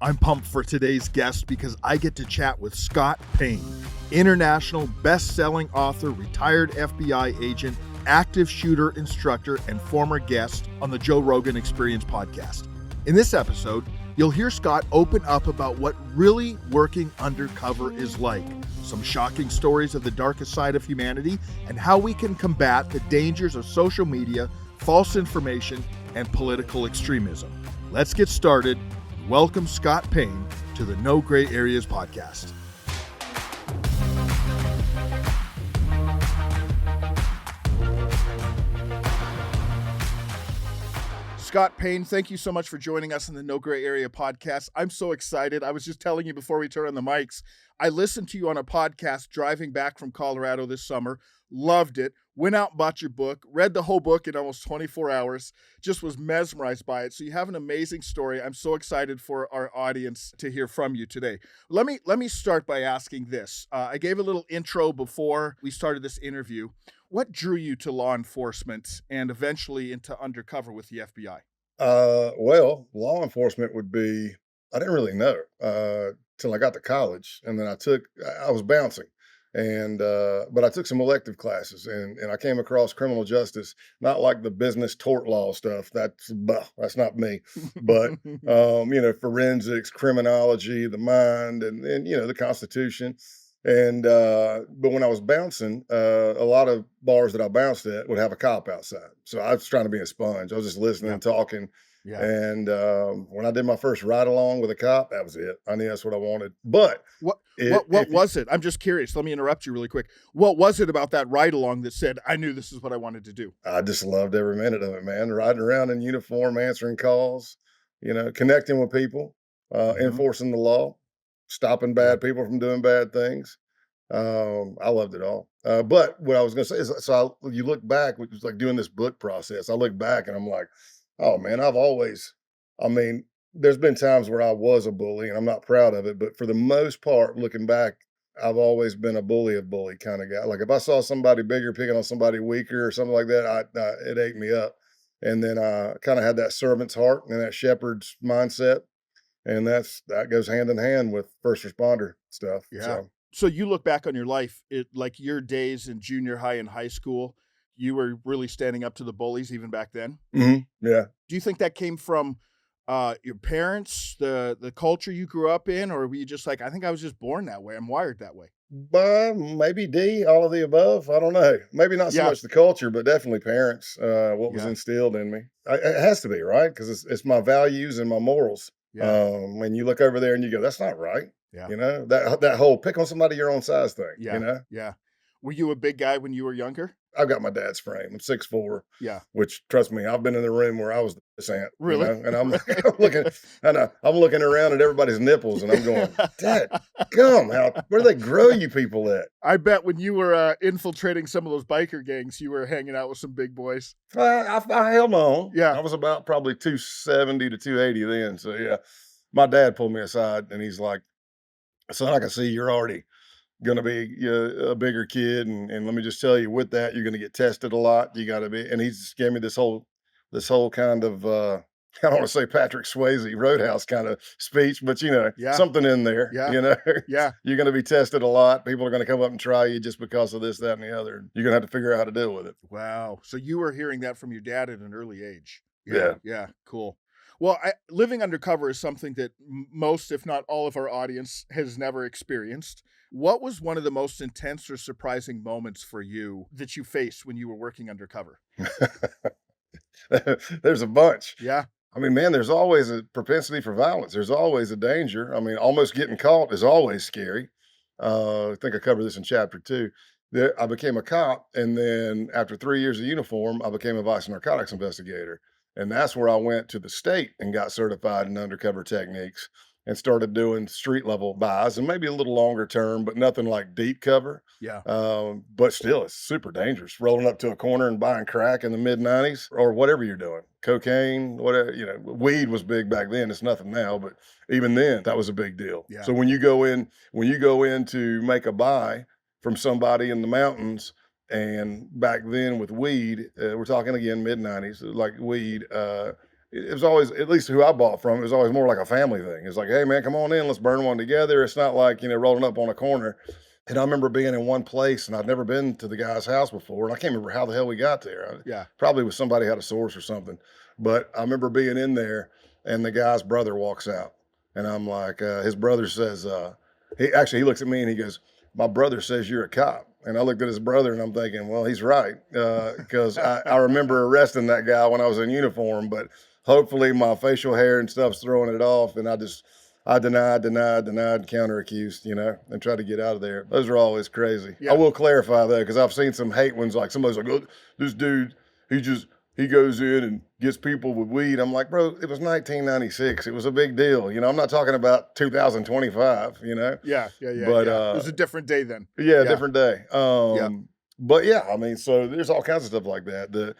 I'm pumped for today's guest because I get to chat with Scott Payne, international best-selling author, retired FBI agent, active shooter instructor, and former guest on the Joe Rogan Podcast. In this episode, you'll hear Scott open up about what really working undercover is like, some shocking stories of the darkest side of humanity, and how we can combat the dangers of social media, false information, and political extremism. Let's get started. Welcome Scott Payne to the No Gray Areas podcast. Scott Payne, thank you so much for joining us in the No Gray Area podcast. I'm so excited. I was just telling you before we turn on the mics, I listened to you on a podcast driving back from Colorado this summer, loved it, went out and bought your book, read the whole book in almost 24 hours, just was mesmerized by it. So you have an amazing story. I'm so excited for our audience to hear from you today. Let me start by asking this. I gave a little intro before we started this interview. What drew you to law enforcement and eventually into undercover with the FBI? Well, law enforcement would be, I didn't really know till I got to college. And then I was bouncing. But I took some elective classes and I came across criminal justice, not like the business tort law stuff. That's not me, but, forensics, criminology, the mind, and the Constitution. But when I was bouncing, a lot of bars that I bounced at would have a cop outside. So I was trying to be a sponge. I was just listening and talking. Yeah. And when I did my first ride along with a cop, that was it. I knew that's what I wanted. But what was it? I'm just curious. Let me interrupt you really quick. What was it about that ride along that said, I knew this is what I wanted to do? I just loved every minute of it, man. Riding around in uniform, answering calls, connecting with people, enforcing the law, stopping bad people from doing bad things. I loved it all. But what I was going to say is, you look back, which was like doing this book process. I look back and I'm like, oh man, there's been times where I was a bully and I'm not proud of it, but for the most part, looking back, I've always been a bully kind of guy. Like if I saw somebody bigger picking on somebody weaker or something like that, it ate me up. And then I kind of had that servant's heart and that shepherd's mindset. And that goes hand in hand with first responder stuff. Yeah. So you look back on your life, like your days in junior high and high school, you were really standing up to the bullies even back then? Mm-hmm. Yeah. Do you think that came from your parents, the culture you grew up in, or were you just like, I think I was just born that way, I'm wired that way? Maybe D, all of the above. I don't know. Maybe not so much the culture, but definitely parents, what was instilled in me. It has to be, right? Because it's my values and my morals. Yeah. When you look over there and you go, that's not right. Yeah. That whole pick on somebody your own size thing, Yeah. Yeah. Were you a big guy when you were younger? I've got my dad's frame. I'm 6'4". Yeah. Which, trust me, I've been in the room where I was this ant. Really? And I'm looking around at everybody's nipples and I'm going, Dad, where do they grow you people at? I bet when you were infiltrating some of those biker gangs, you were hanging out with some big boys. I held my own. Yeah. I was about probably 270 to 280 then. So yeah, my dad pulled me aside and he's like, son, I can see you're already going to be a bigger kid. And let me just tell you, with that, you're going to get tested a lot. You got to be, and he just gave me this whole kind of, I don't want to say Patrick Swayze Roadhouse kind of speech, but something in there, Yeah. You're going to be tested a lot. People are going to come up and try you just because of this, that, and the other. You're going to have to figure out how to deal with it. Wow. So you were hearing that from your dad at an early age. Yeah. Yeah. Cool. Well, living undercover is something that most, if not all of our audience has never experienced. What was one of the most intense or surprising moments for you that you faced when you were working undercover? There's a bunch. Yeah. I mean, man, there's always a propensity for violence. There's always a danger. I mean, almost getting caught is always scary. I think I covered this in chapter 2. I became a cop, and then after 3 years of uniform, I became a vice narcotics investigator. And that's where I went to the state and got certified in undercover techniques and started doing street level buys and maybe a little longer term, but nothing like deep cover. Yeah. But still, it's super dangerous. Rolling up to a corner and buying crack in the mid-90s or whatever you're doing, cocaine, whatever, weed was big back then. It's nothing now, but even then, that was a big deal. Yeah. So when you go in to make a buy from somebody in the mountains, and back then with weed, we're talking again mid-90s, like weed, it was always, at least who I bought from, it was always more like a family thing. It's like, hey man, come on in, let's burn one together. It's not like, rolling up on a corner. And I remember being in one place, and I'd never been to the guy's house before, and I can't remember how the hell we got there. Yeah. Probably was somebody had a source or something. But I remember being in there, and the guy's brother walks out, and I'm like, his brother says, he looks at me and he goes, "My brother says you're a cop." And I looked at his brother, and I'm thinking, well, he's right, because I remember arresting that guy when I was in uniform, but hopefully my facial hair and stuff's throwing it off, and I denied, counter accused, and tried to get out of there. Those are always crazy. Yeah. I will clarify though, because I've seen some hate ones, like somebody's like, "Oh, this dude, he goes in and gets people with weed." I'm like, bro, it was 1996. It was a big deal. I'm not talking about 2025, Yeah. But it was a different day then. yeah, different day. Yeah. But yeah, I mean, so there's all kinds of stuff like that.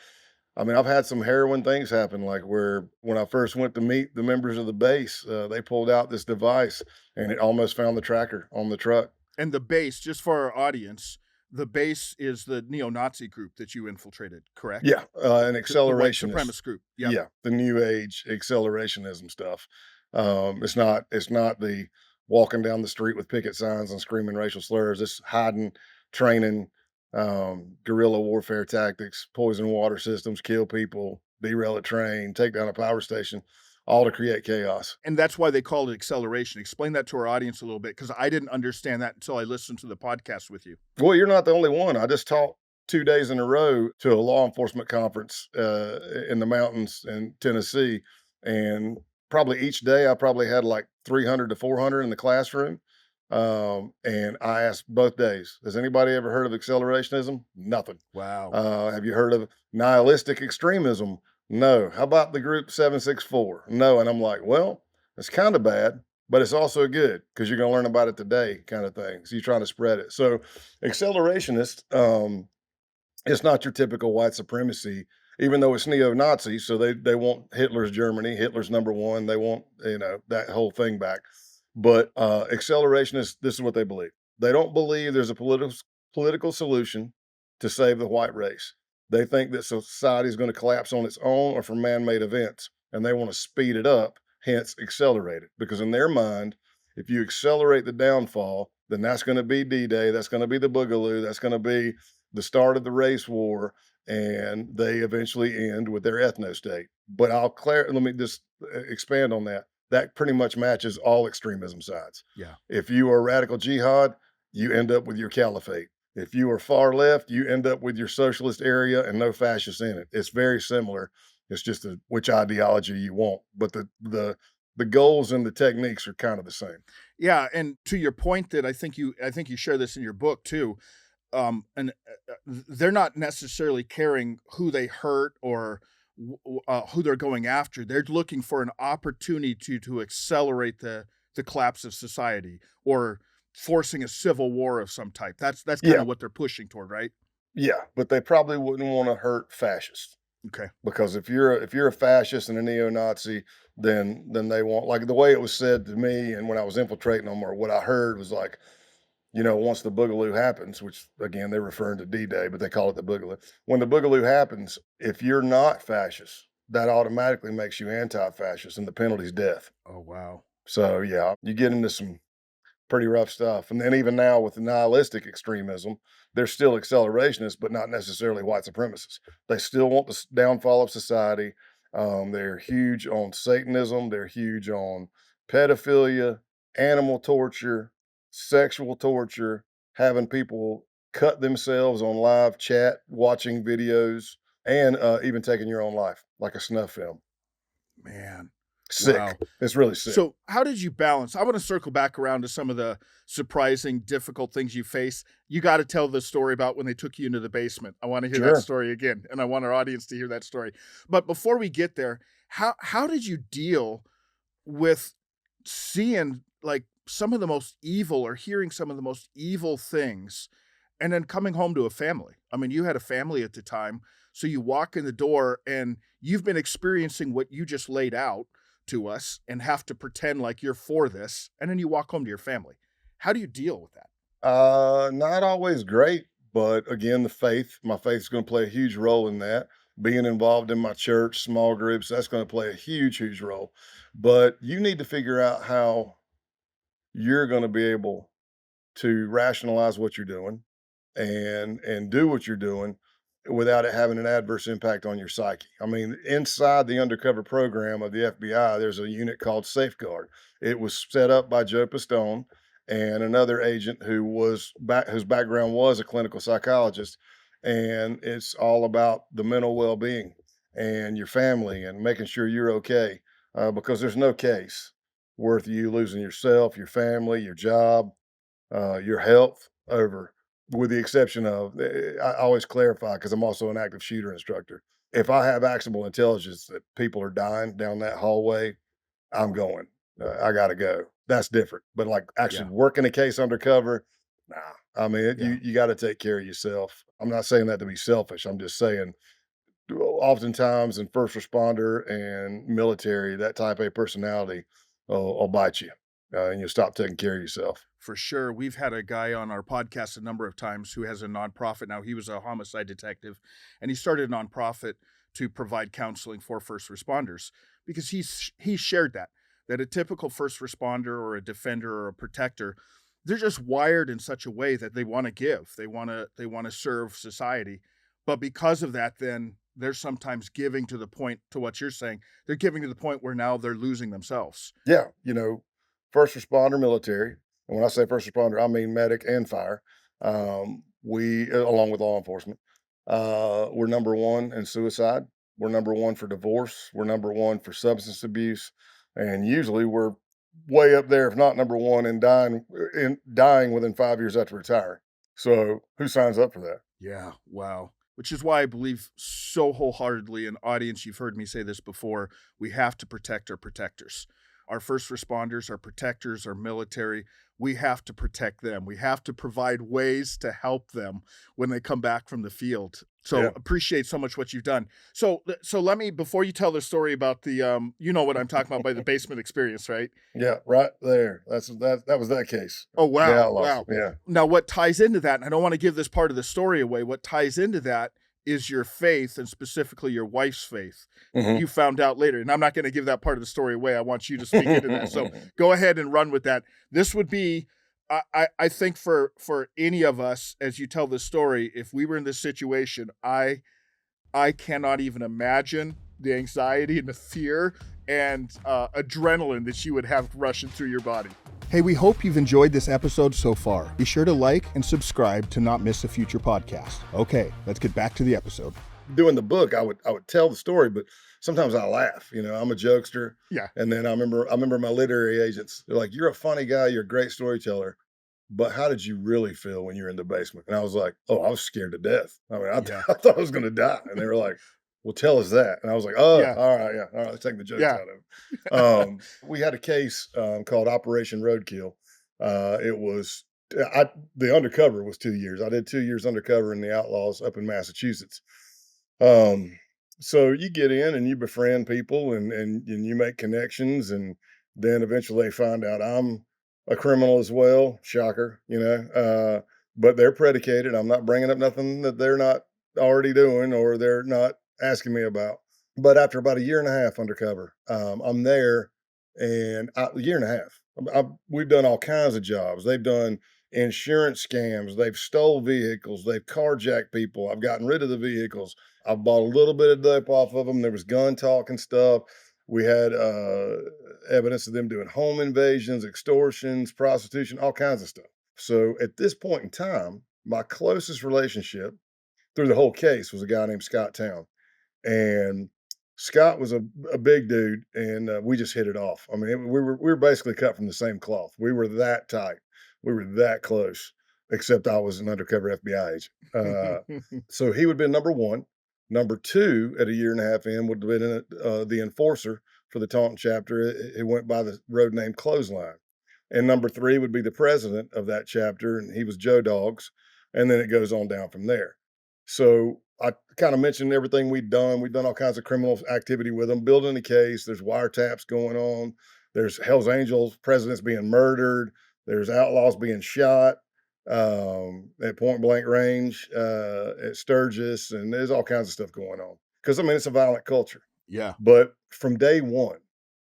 I've had some heroin things happen, like where when I first went to meet the members of the base, they pulled out this device and it almost found the tracker on the truck. And the base, just for our audience, the base is the neo-Nazi group that you infiltrated, correct? Yeah, an The white accelerationist. supremacist group. Yeah. Yeah, the new age accelerationism stuff. It's not the walking down the street with picket signs and screaming racial slurs. It's hiding, training, guerrilla warfare tactics, poison water systems, kill people, derail a train, take down a power station, all to create chaos. And that's why they call it acceleration. Explain that to our audience a little bit, because I didn't understand that until I listened to the podcast with you. Well, you're not the only one. I just taught 2 days in a row to a law enforcement conference in the mountains in Tennessee, and probably each day I probably had like 300 to 400 in the classroom. And I asked both days, has anybody ever heard of accelerationism? Nothing. Wow. Have you heard of nihilistic extremism? No. How about the group 764? No. And I'm like, well, it's kind of bad, but it's also good because you're going to learn about it today, kind of thing. So you're trying to spread it. So accelerationist, it's not your typical white supremacy, even though it's neo-Nazi. So they want Hitler's Germany, Hitler's number one. They want, that whole thing back. But accelerationists, this is what they believe. They don't believe there's a political solution to save the white race. They think that society is going to collapse on its own or from man-made events, and they want to speed it up, hence accelerate it. Because in their mind, if you accelerate the downfall, then that's going to be D-Day, that's going to be the Boogaloo, that's going to be the start of the race war, and they eventually end with their ethno-state. But let me just expand on that. That pretty much matches all extremism sides. Yeah. If you are radical jihad, you end up with your caliphate. If you are far left, you end up with your socialist area and no fascists in it. It's very similar. It's just which ideology you want, but the goals and the techniques are kind of the same. Yeah, and to your point that I think you share this in your book too. They're not necessarily caring who they hurt or who they're going after. They're looking for an opportunity to accelerate the collapse of society or forcing a civil war of some type. That's kind of what they're pushing toward, right? Yeah, but they probably wouldn't want to hurt fascists. Okay. Because if you're a fascist and a neo-Nazi, then they want, like the way it was said to me, and when I was infiltrating them, or what I heard was like, once the Boogaloo happens, which again they're referring to D-Day, but they call it the Boogaloo. When the Boogaloo happens, if you're not fascist, that automatically makes you anti-fascist, and the penalty's death. Oh wow. So yeah, you get into some pretty rough stuff. And then even now with the nihilistic extremism, they're still accelerationists, but not necessarily white supremacists. They still want the downfall of society. They're huge on Satanism. They're huge on pedophilia, animal torture, sexual torture, having people cut themselves on live chat, watching videos, and even taking your own life, like a snuff film. Man. Sick. Wow. It's really sick. So how did you balance? I want to circle back around to some of the surprising, difficult things you face. You got to tell the story about when they took you into the basement. I want to hear that story again, and I want our audience to hear that story. But before we get there, how did you deal with seeing like some of the most evil or hearing some of the most evil things and then coming home to a family? I mean, you had a family at the time, so you walk in the door and you've been experiencing what you just laid out to us and have to pretend like you're for this, and then you walk home to your family. How do you deal with that? Not always great, but again, my faith is going to play a huge role in that. being involved in my church, small groups, that's going to play a huge, huge role. But you need to figure out how you're going to be able to rationalize what you're doing and do what you're doing without it having an adverse impact on your psyche. I mean, inside the undercover program of the FBI, there's a unit called Safeguard. It was set up by Joe Pistone and another agent whose background was a clinical psychologist, and it's all about the mental well-being and your family and making sure you're okay, because there's no case worth you losing yourself, your family, your job, your health over, with the exception of, I always clarify because I'm also an active shooter instructor. If I have actionable intelligence that people are dying down that hallway, I'm going. I got to go. That's different. But like actually Yeah. working a case undercover, nah. I mean, Yeah. you got to take care of yourself. I'm not saying that to be selfish. I'm just saying, oftentimes in first responder and military, that type A personality will bite you, and you'll stop taking care of yourself. For sure. We've had a guy on our podcast a number of times who has a nonprofit now. He was a homicide detective, and he started a nonprofit to provide counseling for first responders because he shared that a typical first responder or a defender or a protector, they're just wired in such a way that they want to give. They want to serve society. But because of that, then they're sometimes giving to the point, to what you're saying, they're giving to the point where now they're losing themselves. Yeah, first responder, military, and when I say first responder, I mean medic and fire. We, along with law enforcement, we're number one in suicide. We're number one for divorce. We're number one for substance abuse, and usually we're way up there, if not number one, in dying within 5 years after retiring. So who signs up for that? Yeah, wow. Which is why I believe so wholeheartedly, an audience, you've heard me say this before, we have to protect our protectors. Our first responders, our protectors, our military, we have to protect them. We have to provide ways to help them when they come back from the field. So Yeah, appreciate so much what you've done. So let me, before you tell the story about the you know what I'm talking about by the basement experience, right? yeah, right there. That was that case. Oh, The wow, outlaws. wow. Yeah. Now, what ties into that, and I don't want to give this part of the story away, what ties into that is your faith, and specifically your wife's faith. Hmm. You found out later, and I'm not going to give that part of the story away. I want you to speak into that. So go ahead and run with that. This would be, I think for any of us, as you tell this story, if we were in this situation, I cannot even imagine the anxiety and the fear and adrenaline that you would have rushing through your body. Hey, we hope you've enjoyed this episode so far. Be sure to like and subscribe to not miss a future podcast. Okay, let's get back to the episode. Doing the book, I would tell the story, but sometimes I laugh. I'm a jokester, Yeah. and then I remember my literary agents. They're like, "You're a funny guy. You're a great storyteller, but how did you really feel when you were in the basement?" And I was like, "Oh, I was scared to death. I mean, Yeah. I thought I was going to die." And they were like, "Well, tell us that." And I was like, "Oh, Yeah. all right, yeah, all right. Let's take the jokes Yeah. out of it." We had a case called Operation Roadkill. It was the undercover was 2 years. I did 2 years undercover in the Outlaws up in Massachusetts. Um, so you get in and you befriend people and you make connections, and then eventually they find out I'm a criminal as well. Shocker. But they're predicated. I'm not bringing up nothing that they're not already doing or they're not asking me about. But after about a year and a half undercover, I'm there, and a year and a half. We've done all kinds of jobs. They've done insurance scams. They've stole vehicles. They've carjacked people. I've gotten rid of the vehicles. I bought a little bit of dope off of them. There was gun talk and stuff. We had evidence of them doing home invasions, extortions, prostitution, all kinds of stuff. So at this point in time, my closest relationship through the whole case was a guy named Scott Town. And Scott was a big dude, and we just hit it off. I mean, we were basically cut from the same cloth. We were that tight. We were that close, except I was an undercover FBI agent. So he would have been number one. Number two, at a year and a half in, would have been the enforcer for the Taunton chapter. It went by the road name Clothesline. And number three would be the president of that chapter, and he was Joe Dogs. And then it goes on down from there. So I kind of mentioned everything we'd done. We've done all kinds of criminal activity with them, building a case. There's wiretaps going on. There's Hell's Angels presidents being murdered. There's outlaws being shot at point blank range at Sturgis, and there's all kinds of stuff going on. because I mean, it's a violent culture. Yeah. But from day one,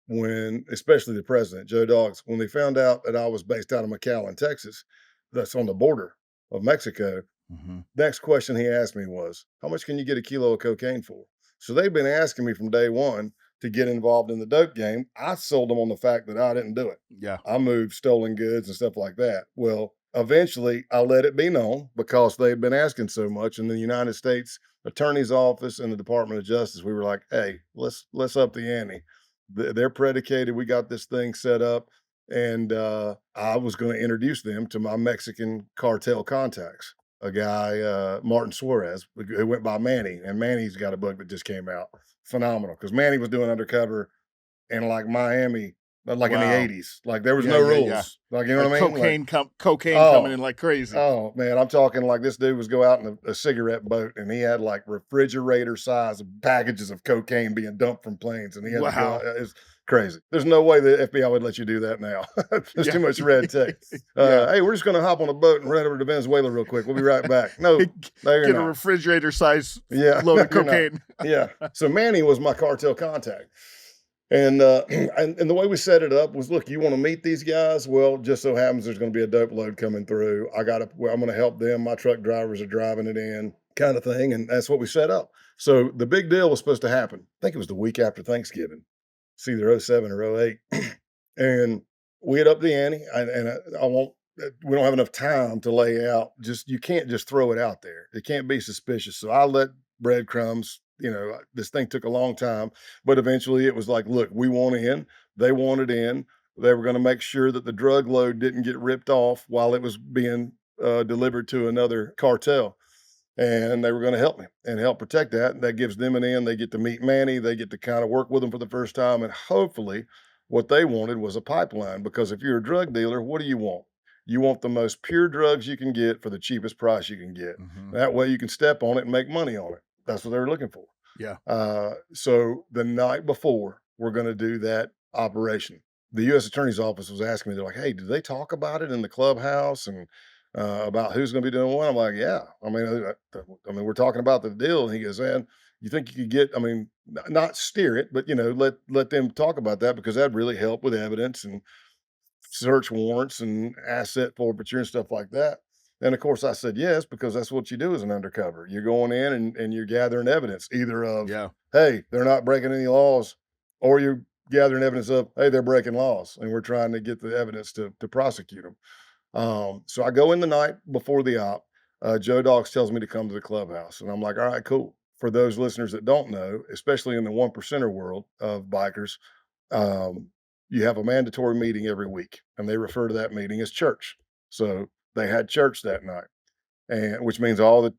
when especially the president, Joe Dogs, when they found out that I was based out of McAllen, Texas, that's on the border of Mexico, Mhm. next question he asked me was, "How much can you get a kilo of cocaine for?" So they've been asking me from day one to get involved in the dope game. I sold them on the fact that I didn't do it. Yeah. I moved stolen goods and stuff like that. Well, eventually I let it be known because they've been asking so much. In the United States Attorney's Office and the Department of Justice, we were like, "Hey, let's up the ante." They're predicated. We got this thing set up, and I was going to introduce them to my Mexican cartel contacts, a guy, Martin Suarez, who went by Manny, and Manny's got a book that just came out. Phenomenal, because Manny was doing undercover in like Miami, like in the Wow. 80s. Like there was Yeah, no yeah, yeah. rules. Like, you know Like what I mean? Like, cocaine coming oh, in like crazy. oh man, I'm talking like this dude was go out in a cigarette boat and he had like refrigerator size packages of cocaine being dumped from planes, and he had to go out. Wow. It's crazy. There's no way the FBI would let you do that now. There's Yeah. too much red tape. Yeah. Hey, we're just going to hop on a boat and run over to Venezuela real quick. We'll be right back. No, no, you're Get a not. refrigerator size Yeah, load of you're not. cocaine. Yeah. So Manny was my cartel contact. And and the way we set it up was, look, you want to meet these guys? Well, just so happens there's going to be a dope load coming through. Well, I'm going to help them. My truck drivers are driving it in, kind of thing. And that's what we set up. So the big deal was supposed to happen. I think it was the week after Thanksgiving. It's either '07 or '08. And we had up the ante. I won't. We don't have enough time to lay out. Just you can't just throw it out there. It can't be suspicious. So I let breadcrumbs. This thing took a long time, but eventually it was like, look, we want in. They wanted in. They were going to make sure that the drug load didn't get ripped off while it was being delivered to another cartel, and they were going to help me and help protect that. And that gives them an in. They get to meet Manny. They get to kind of work with him for the first time, and hopefully, what they wanted was a pipeline. Because if you're a drug dealer, what do you want? You want the most pure drugs you can get for the cheapest price you can get. Mhm. That way, you can step on it and make money on it. That's what they were looking for. Yeah. So the night before we're going to do that operation, the U.S. Attorney's Office was asking me, they're like, "Hey, did they talk about it in the clubhouse and about who's going to be doing what?" I'm like, "Yeah, I mean, we're talking about the deal." And he goes, "Man, you think you could get? I mean, not steer it, but let them talk about that because that'd really help with evidence and search warrants and asset forfeiture and stuff like that." And of course, I said yes, because that's what you do as an undercover. You're going in and you're gathering evidence either of, Yeah. hey, they're not breaking any laws, or you're gathering evidence of, hey, they're breaking laws, and we're trying to get the evidence to prosecute them. So I go in the night before the op. Joe Dogs tells me to come to the clubhouse, and I'm like, all right, cool. For those listeners that don't know, especially in the one percenter world of bikers, um, you have a mandatory meeting every week, and they refer to that meeting as church. So they had church that night, and which means all the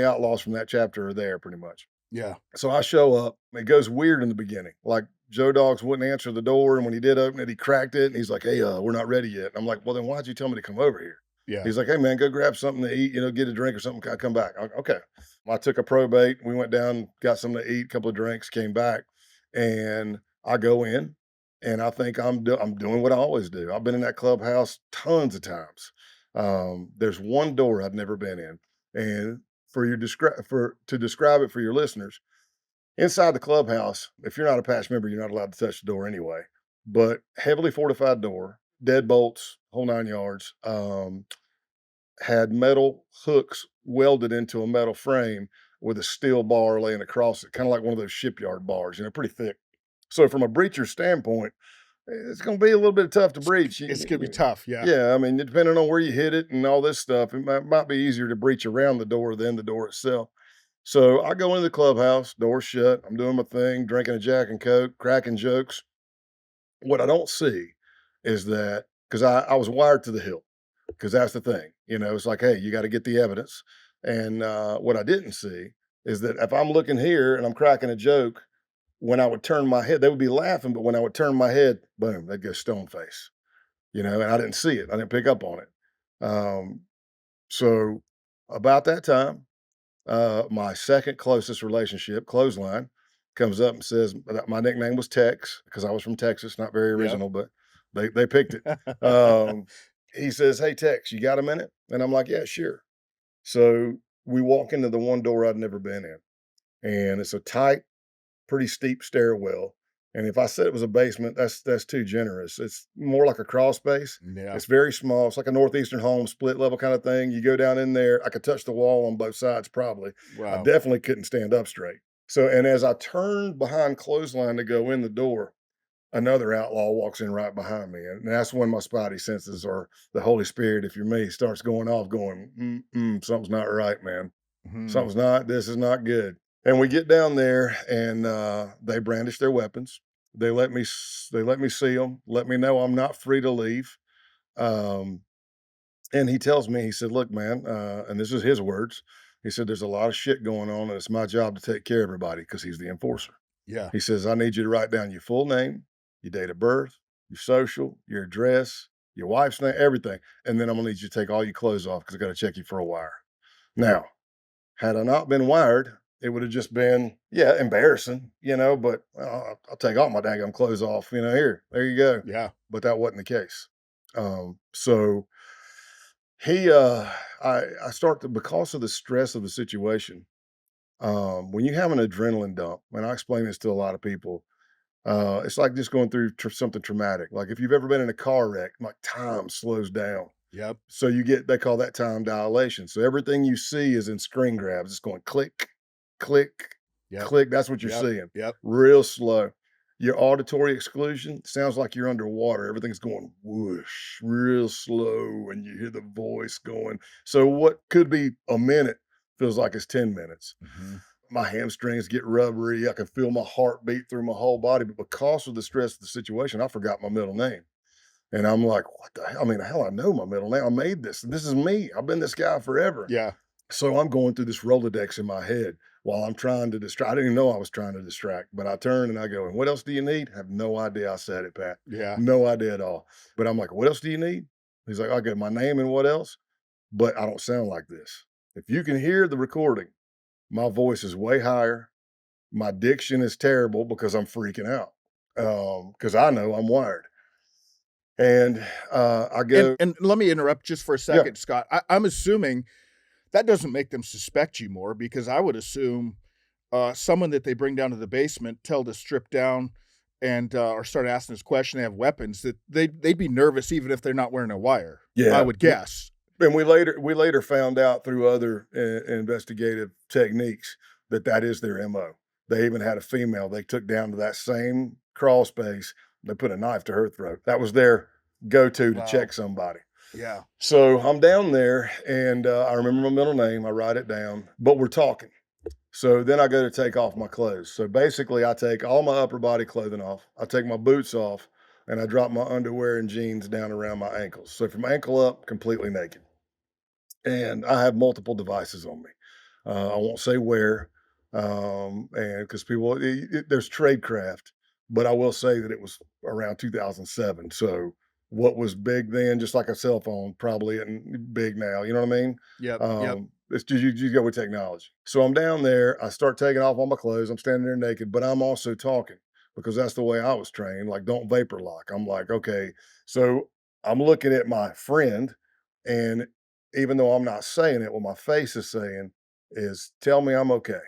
outlaws from that chapter are there pretty much. Yeah. So I show up. It goes weird in the beginning. Like Joe Dogs wouldn't answer the door, and when he did open it, he cracked it, and he's like, "Hey, we're not ready yet." And I'm like, "Well, then why'd you tell me to come over here?" Yeah. He's like, "Hey, man, go grab something to eat. Get a drink or something. Come back." Okay. I took a probate. We went down, got something to eat, a couple of drinks, came back, and I go in, and I think I'm doing what I always do. I've been in that clubhouse tons of times. There's one door I've never been in, and for to describe it for your listeners, inside the clubhouse, if you're not a patch member, you're not allowed to touch the door anyway. But heavily fortified door, deadbolts, whole 9 yards. Had metal hooks welded into a metal frame with a steel bar laying across it, kind of like one of those shipyard bars, pretty thick. So from a breacher standpoint, it's going to be a little bit tough to breach. It's gonna be tough. Yeah. Yeah, I mean, depending on where you hit it and all this stuff, it might be easier to breach around the door than the door itself. So I go into the clubhouse, door shut. I'm doing my thing, drinking a Jack and Coke, cracking jokes. What I don't see is that, because I was wired to the hilt, because that's the thing. It's like, hey, you got to get the evidence. And what I didn't see is that if I'm looking here and I'm cracking a joke, when I would turn my head, they would be laughing, but when I would turn my head, boom, they'd go stone face, and I didn't see it. I didn't pick up on it. So about that time, my second closest relationship, Clothesline, comes up and says that my nickname was Tex because I was from Texas, not very Yep. original, but they picked it. Um, he says, "Hey Tex, you got a minute?" And I'm like, "Yeah, sure." So we walk into the one door I'd never been in, and it's a tight, pretty steep stairwell. And if I said it was a basement, that's too generous. It's more like a crawl space. Yeah. It's very small. It's like a northeastern home split level kind of thing. You go down in there. I could touch the wall on both sides probably. I Wow. definitely couldn't stand up straight. So, and as I turned behind clothesline to go in the door, another outlaw walks in right behind me, and that's when my spidey senses, or the Holy Spirit, if you're me, starts going off, going, something's not right, man. Mhm. Something's not. This is not good. And we get down there, and they brandish their weapons. They let me see them. Let me know I'm not free to leave. Um, and he tells me, he said, "Look, man," and this is his words. He said, "There's a lot of shit going on, and it's my job to take care of everybody because he's the enforcer." Yeah. He says, "I need you to write down your full name, your date of birth, your social, your address, your wife's name, everything, and then I'm gonna need you to take all your clothes off because I got to check you for a wire." Now, had I not been wired, it would have just been, yeah, embarrassing, but I'll take all my daggone clothes off, here, there you go. Yeah. But that wasn't the case. So he, I start to, because of the stress of the situation, when you have an adrenaline dump, and I explain this to a lot of people, it's like just going through something traumatic. Like if you've ever been in a car wreck, like time slows down. Yep. So they call that time dilation. So everything you see is in screen grabs. It's going click, click, Yep. click. That's what you're Yep. seeing. Yep. Real slow. Your auditory exclusion sounds like you're underwater. Everything's going whoosh, real slow, and you hear the voice going. So what could be a minute feels like it's 10 minutes. Mhm. My hamstrings get rubbery. I can feel my heartbeat through my whole body. But because of the stress of the situation, I forgot my middle name. And I'm like, what the hell? I mean, hell, I know my middle name. I made this. This is me. I've been this guy forever. Yeah. So I'm going through this Rolodex in my head while I'm trying to distract. I didn't even know I was trying to distract, but I turn and I go, and what else do you need? I have no idea I said it, Pat. Yeah. No idea at all. But I'm like, what else do you need? He's like, I got my name and what else? But I don't sound like this. If you can hear the recording, my voice is way higher. My diction is terrible because I'm freaking out. Because I know I'm wired. And I And go, and let me interrupt just for a yeah, second, Scott. I'm assuming that doesn't make them suspect you more because I would assume, someone that they bring down to the basement, tell to strip down and, or start asking this question, they have weapons, that they'd be nervous even if they're not wearing a wire, I yeah. would guess. And we later found out through other investigative techniques that that is their MO. They even had a female they took down to that same crawl space. They put a knife to her throat. That was their go-to to Wow. check somebody. Yeah. So I'm down there, and I remember my middle name. I write it down, but we're talking. So then I go to take off my clothes. So basically, I take all my upper body clothing off. I take my boots off, and I drop my underwear and jeans down around my ankles. So from ankle up, completely naked. And I have multiple devices on me. I won't say where, and because people, there's tradecraft, but I will say that it was around 2007. So what was big then, just like a cell phone, probably isn't big now. You know what I mean? Yep. Yep. It's just you go with technology. So I'm down there. I start taking off all my clothes. I'm standing there naked, but I'm also talking because that's the way I was trained. Like, don't vapor lock. I'm like, okay. So I'm looking at my friend, and even though I'm not saying it, what my face is saying is, "Tell me I'm okay."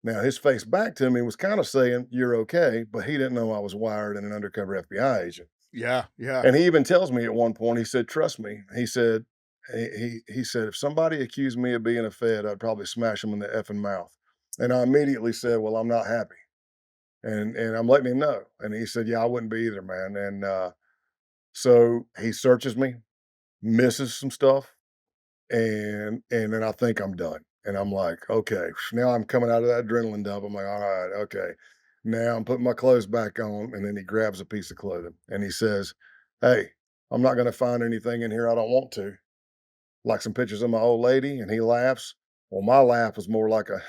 Now, his face back to me was kind of saying, "You're okay," but he didn't know I was wired and an undercover FBI agent. Yeah. Yeah. And he even tells me at one point, he said, "Trust me." He said, he said, "If somebody accused me of being a Fed, I'd probably smash him in the effing mouth." And I immediately said, "Well, I'm not happy." And I'm letting him know. And he said, "Yeah, I wouldn't be either, man." And so he searches me, misses some stuff, and then I think I'm done. And I'm like, okay, now I'm coming out of that adrenaline dump. I'm like, all right, okay. Now I'm putting my clothes back on. And then he grabs a piece of clothing and he says, "Hey, I'm not going to find anything in here I don't want to, like some pictures of my old lady." And he laughs. Well, my laugh was more like a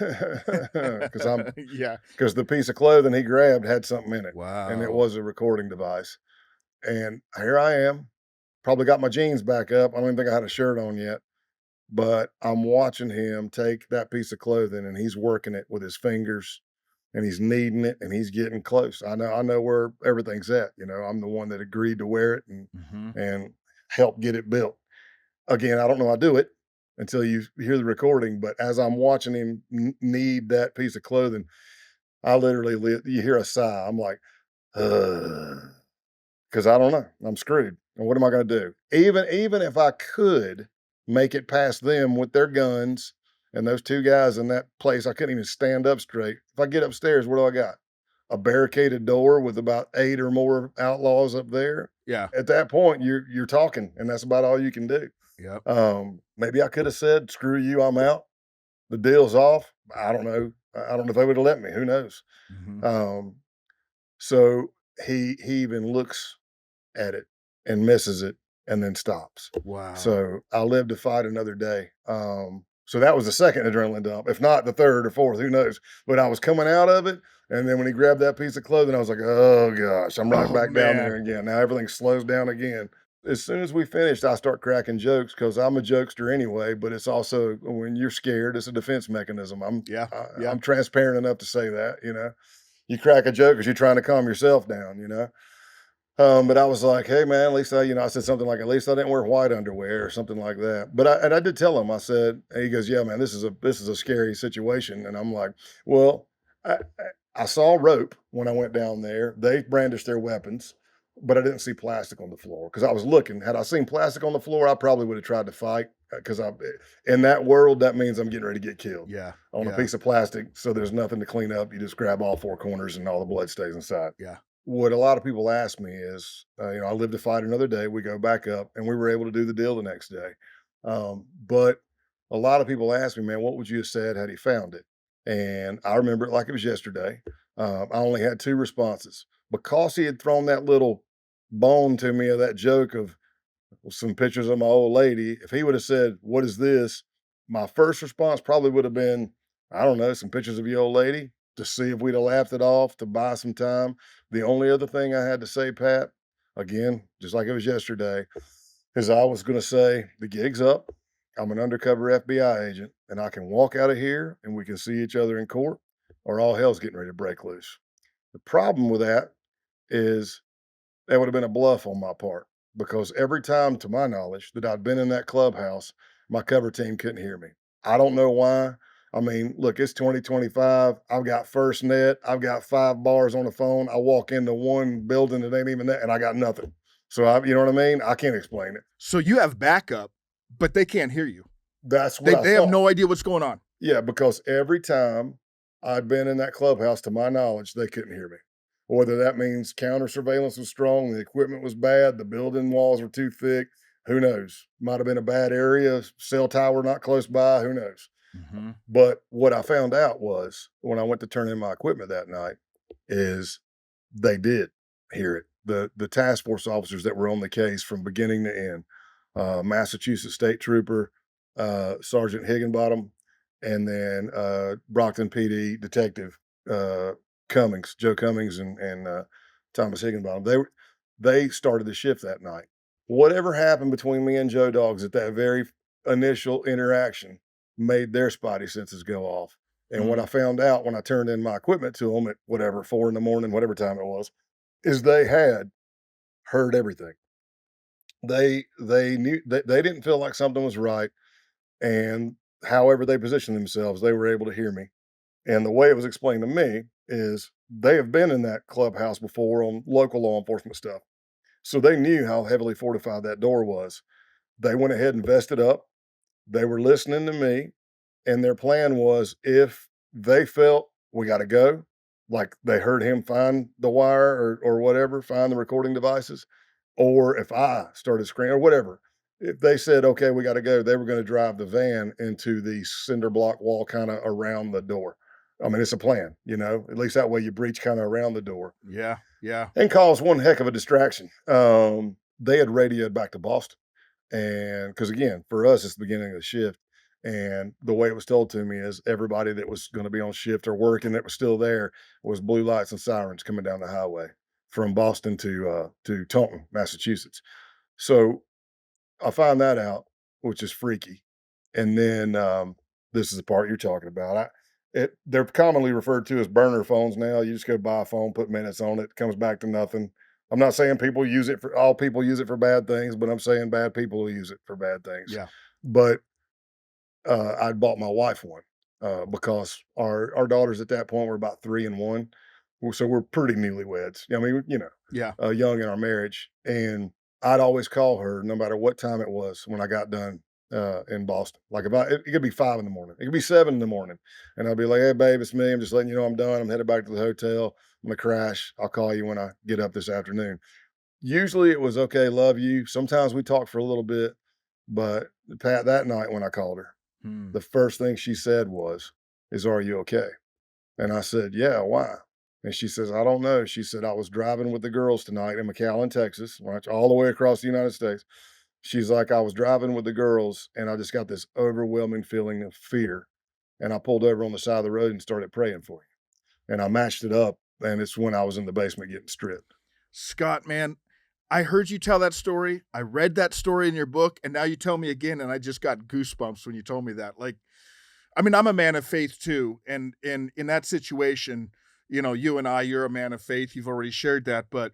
Yeah. because the piece of clothing he grabbed had something in it, and it Wow. was a recording device. And here I am, probably got my jeans back up. I don't even think I had a shirt on yet, but I'm watching him take that piece of clothing and he's working it with his fingers and he's kneading it and he's getting close. I know where everything's at. I'm the one that agreed to wear it and Mhm. and help get it built. Again, I don't know how to do it. until you hear the recording. But as I'm watching him need that piece of clothing, I literally, you hear a sigh. I'm like, because I don't know. I'm screwed. And what am I going to do? Even if I could make it past them with their guns and those two guys in that place, I couldn't even stand up straight. If I get upstairs, what do I got? A barricaded door with about 8 or more outlaws up there. Yeah. At that point, you're talking, and that's about all you can do. Yep. Maybe I could have said, "Screw you, I'm out. The deal's off." I don't know. I don't know if they would have let me. Who knows? Mhm. Um, so he even looks at it and misses it and then stops. Wow. So I live to fight another day. So that was the second adrenaline dump, if not the third or fourth, who knows? But I was coming out of it. And then when he grabbed that piece of clothing, I was like, oh gosh, I'm right Oh, back down there man. again. Now everything slows down again. As soon as we finished, I start cracking jokes because I'm a jokester anyway, but it's also when you're scared, it's a defense mechanism. Yeah. Yeah. I'm transparent enough to say that, you crack a joke because you're trying to calm yourself down. But I was like, "Hey, man, at least I said something like, at least I didn't wear white underwear or something like that." But I did tell him, I said, and he goes, "Yeah, man, this is a scary situation." And I'm like, "Well, I, I I saw rope when I went down there. They brandished their weapons, but I didn't see plastic on the floor because I was looking. Had I seen plastic on the floor, I probably would have tried to fight because in that world, that means I'm getting ready to get killed Yeah. on a Yeah. piece of plastic. So there's nothing to clean up. You just grab all four corners and all the blood stays inside." Yeah. What a lot of people ask me is, I live to fight another day. We go back up, and we were able to do the deal the next day. But a lot of people ask me, man, what would you have said had he found it? And I remember it like it was yesterday. I only had two responses because he had thrown that little bone to me of that joke of some pictures of my old lady. If he would have said, "What is this?" My first response probably would have been, "I don't know, some pictures of your old lady," to see if we'd have laughed it off, to buy some time. The only other thing I had to say, Pat, again, just like it was yesterday, is I was going to say, the gig's up. I'm an undercover FBI agent, and I can walk out of here and we can see each other in court, or all hell's getting ready to break loose. The problem with that is that would have been a bluff on my part because every time, to my knowledge, that I'd been in that clubhouse, my cover team couldn't hear me. I don't know why. I mean, look, it's 2025. I've got first net. I've got 5 bars on the phone. I walk into one building that ain't even that, and I got nothing. So you know what I mean? I can't explain it. So you have backup, but they can't hear you. That's what They I they have thought. no idea what's going on. Yeah, because every time I'd been in that clubhouse, to my knowledge, they couldn't hear me. Whether that means counter surveillance was strong, the equipment was bad, the building walls were too thick, who knows? Might have been a bad area, cell tower not close by, who knows? Mhm. But what I found out was when I went to turn in my equipment that night is they did hear it. The task force officers that were on the case from beginning to end, Massachusetts State Trooper, Sergeant Higginbottom, and then Brockton PD Detective uh, Cummings, Joe Cummings, and Thomas Higginbottom. They started the shift that night. Whatever happened between me and Joe Dogs at that very initial interaction made their spotty senses go off. And what I Mm. found out when I turned in my equipment to them at whatever 4 in the morning, whatever time it was, is they had heard everything. They knew they didn't feel like something was right, and however they positioned themselves, they were able to hear me. And the way it was explained to me is they have been in that clubhouse before on local law enforcement stuff. So they knew how heavily fortified that door was. They went ahead and vested up. They were listening to me, and their plan was if they felt we got to go, like they heard him find the wire or whatever, find the recording devices, or if I started screaming or whatever, if they said, okay, we got to go, they were going to drive the van into the cinder block wall kind of around the door. I mean, it's a plan, at least that way you breach kind of around the door Yeah. Yeah. and cause one heck of a distraction. They had radioed back to Boston. And because again, for us, it's the beginning of the shift. And the way it was told to me is everybody that was going to be on shift or working that was still there was blue lights and sirens coming down the highway from Boston to Taunton, Massachusetts. So I find that out, which is freaky. And then this is the part you're talking about. They're commonly referred to as burner phones now. You just go buy a phone, put minutes on it, comes back to nothing. I'm not saying all people use it for bad things, but I'm saying bad people will use it for bad things. Yeah. But I'd bought my wife one because our daughters at that point were about 3 and 1, so we're pretty newlyweds. I mean, Yeah. young in our marriage, and I'd always call her no matter what time it was when I got done in Boston. Like if it could be 5 in the morning, it could be 7 in the morning, and I'd be like, "Hey, babe, it's me. I'm just letting you know I'm done. I'm headed back to the hotel. I'm gonna crash. I'll call you when I get up this afternoon." Usually it was okay, love you. Sometimes we talked for a little bit, but Pat, that night when I called her, Hmm. the first thing she said is, "Are you okay?" And I said, "Yeah, why?" And she says, "I don't know." She said, "I was driving with the girls tonight in McAllen, Texas, right, all the way across the United States." She's like, "I was driving with the girls and I just got this overwhelming feeling of fear. And I pulled over on the side of the road and started praying for you." And I matched it up. And it's when I was in the basement getting stripped. Scott, man, I heard you tell that story. I read that story in your book, and now you tell me again, and I just got goosebumps when you told me that. Like, I mean, I'm a man of faith too, and in that situation, you and you're a man of faith. You've already shared that, but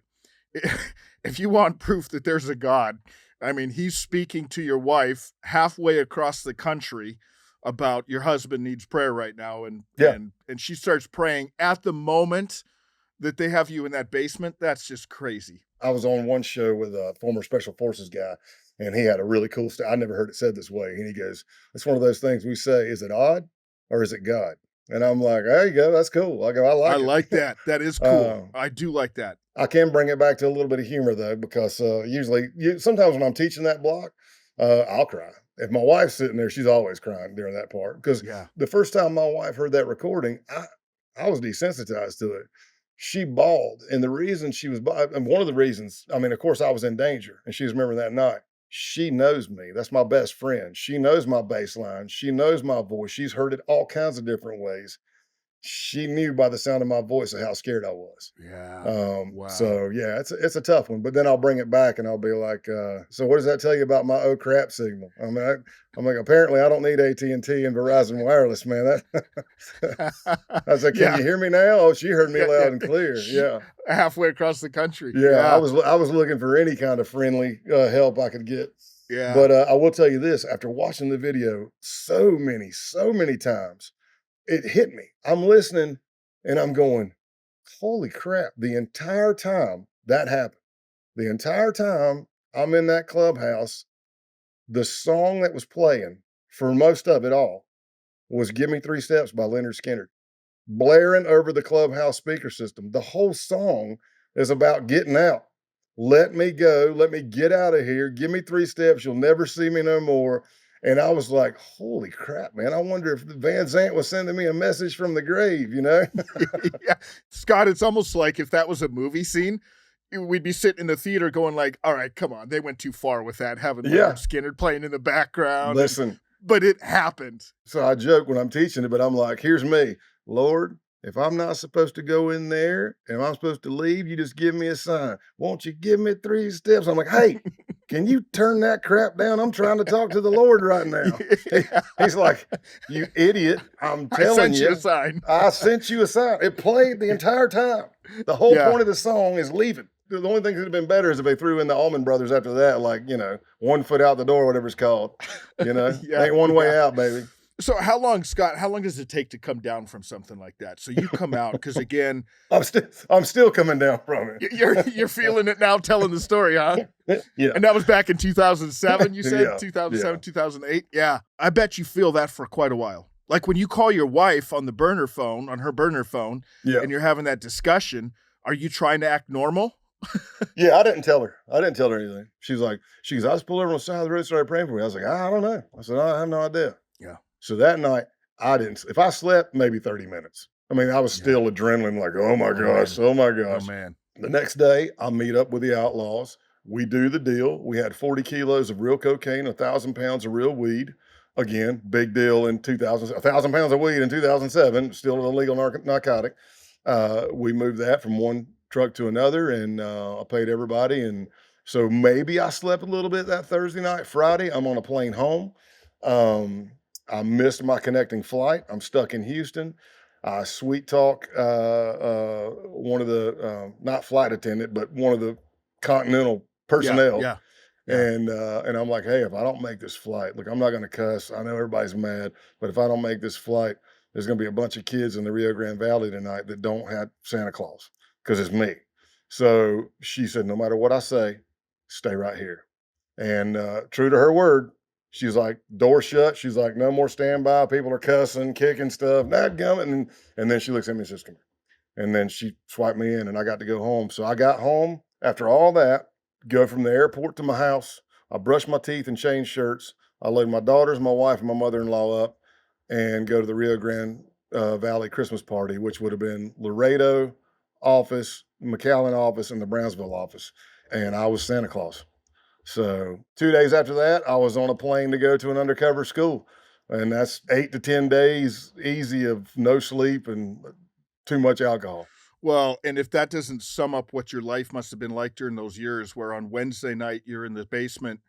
if you want proof that there's a God, I mean, he's speaking to your wife halfway across the country about your husband needs prayer right now, and Yeah. and she starts praying at the moment that they have you in that basement. That's just crazy. I was on one show with a former special forces guy, and he had a really cool story. I never heard it said this way. And he goes, "It's one of those things we say, is it odd or is it God?" And I'm like, "There you go. That's cool. I go, I I like like it." that. That is cool. I do like that. I can bring it back to a little bit of humor though, because usually, sometimes when I'm teaching that block, I'll cry. If my wife's sitting there, she's always crying during that part. Because Yeah. the first time my wife heard that recording, I was desensitized to it. She bawled, and the reason she was, and one of the reasons, I mean, of course, I was in danger, and she was remembering that night. She knows me. That's my best friend. She knows my bass line. She knows my voice. She's heard it all kinds of different ways. She knew by the sound of my voice of how scared I was. Yeah. Wow. So yeah, it's a tough one, but then I'll bring it back and I'll be like, "So what does that tell you about my oh crap signal?" I mean, I'm like, "Apparently I don't need AT&T and Verizon Wireless, man." I said, "Can Yeah. you hear me now?" Oh, she heard me Yeah, yeah. loud and clear. Yeah, Halfway across the country. yeah. Yeah. I was looking for any kind of friendly help I could get, Yeah. but I will tell you this: after watching the video so many times, it hit me. I'm listening and I'm going, holy crap, the entire time that happened, the entire time I'm in that clubhouse, the song that was playing for most of it all was Give Me Three Steps by Leonard Skinner, blaring over the clubhouse speaker system. The whole song is about getting out. Let me go. Let me get out of here. Give me 3 steps. You'll never see me no more. And I was like, holy crap, man. I wonder if Van Zant was sending me a message from the grave, you know? Yeah. Scott, it's almost like if that was a movie scene, we'd be sitting in the theater going like, all right, come on. They went too far with that, having Yeah. Leonard Skinner playing in the background. Listen, But it happened. so I joke when I'm teaching it, but I'm like, here's me. Lord, if I'm not supposed to go in there and I'm supposed to leave, you just give me a sign. Won't you give me 3 steps? I'm like, hey, can you turn that crap down? I'm trying to talk to the Lord right now. He's like, you idiot. I'm I telling sent you a you, sign. I sent you a sign. It played the entire time. The whole Yeah. point of the song is leaving. The only thing that would have been better is if they threw in the Allman Brothers after that, like, 1 foot out the door, whatever it's called. Yeah. Ain't one way Yeah. out, baby. So how long, Scott, how long does it take to come down from something like that? So you come out, because again, I'm still coming down from it. you're feeling it now telling the story, huh? Yeah. And that was back in 2007, you said? Yeah, 2007, yeah. 2008? Yeah. I bet you feel that for quite a while. Like when you call your wife on her burner phone, Yeah. and you're having that discussion, are you trying to act normal? Yeah, I didn't tell her. I didn't tell her anything. She goes, I just pulled over on the side of the road and started praying for me. I was like, I don't know. I said, I have no idea. Yeah. So that night, I didn't. If I slept, maybe 30 minutes. I mean, I was Yeah. still adrenaline, like, oh my gosh, man. oh my Oh, gosh. man. The next day, I meet up with the outlaws. We do the deal. We had 40 kilos of real cocaine, 1,000 pounds of real weed. Again, big deal in 2000, 1,000 pounds of weed in 2007, still an illegal narcotic. We moved that from one truck to another, and I paid everybody. And so maybe I slept a little bit that Thursday night. Friday, I'm on a plane home. Um, I missed my connecting flight. I'm stuck in Houston. I sweet talk one of the not flight attendant, but one of the Continental Yeah. personnel, Yeah. Yeah. And I'm like, hey, if I don't make this flight, look, I'm not going to cuss. I know everybody's mad, but if I don't make this flight, there's going to be a bunch of kids in the Rio Grande Valley tonight that don't have Santa Claus because it's me. So she said, no matter what I say, stay right here. And true to her word, she's like, door shut. She's like, no more standby. People are cussing, kicking stuff. That gummit. And then she looks at me and says to me, and then she swiped me in and I got to go home. So I got home after all that, go from the airport to my house. I brushed my teeth and changed shirts. I loaded my daughters, my wife, and my mother-in-law up and go to the Rio Grande Valley Christmas party, which would have been Laredo office, McAllen office, and the Brownsville office. And I was Santa Claus. So 2 days after that, I was on a plane to go to an undercover school. And that's 8 to 10 days easy of no sleep and too much alcohol. Well, and if that doesn't sum up what your life must have been like during those years, where on Wednesday night you're in the basement,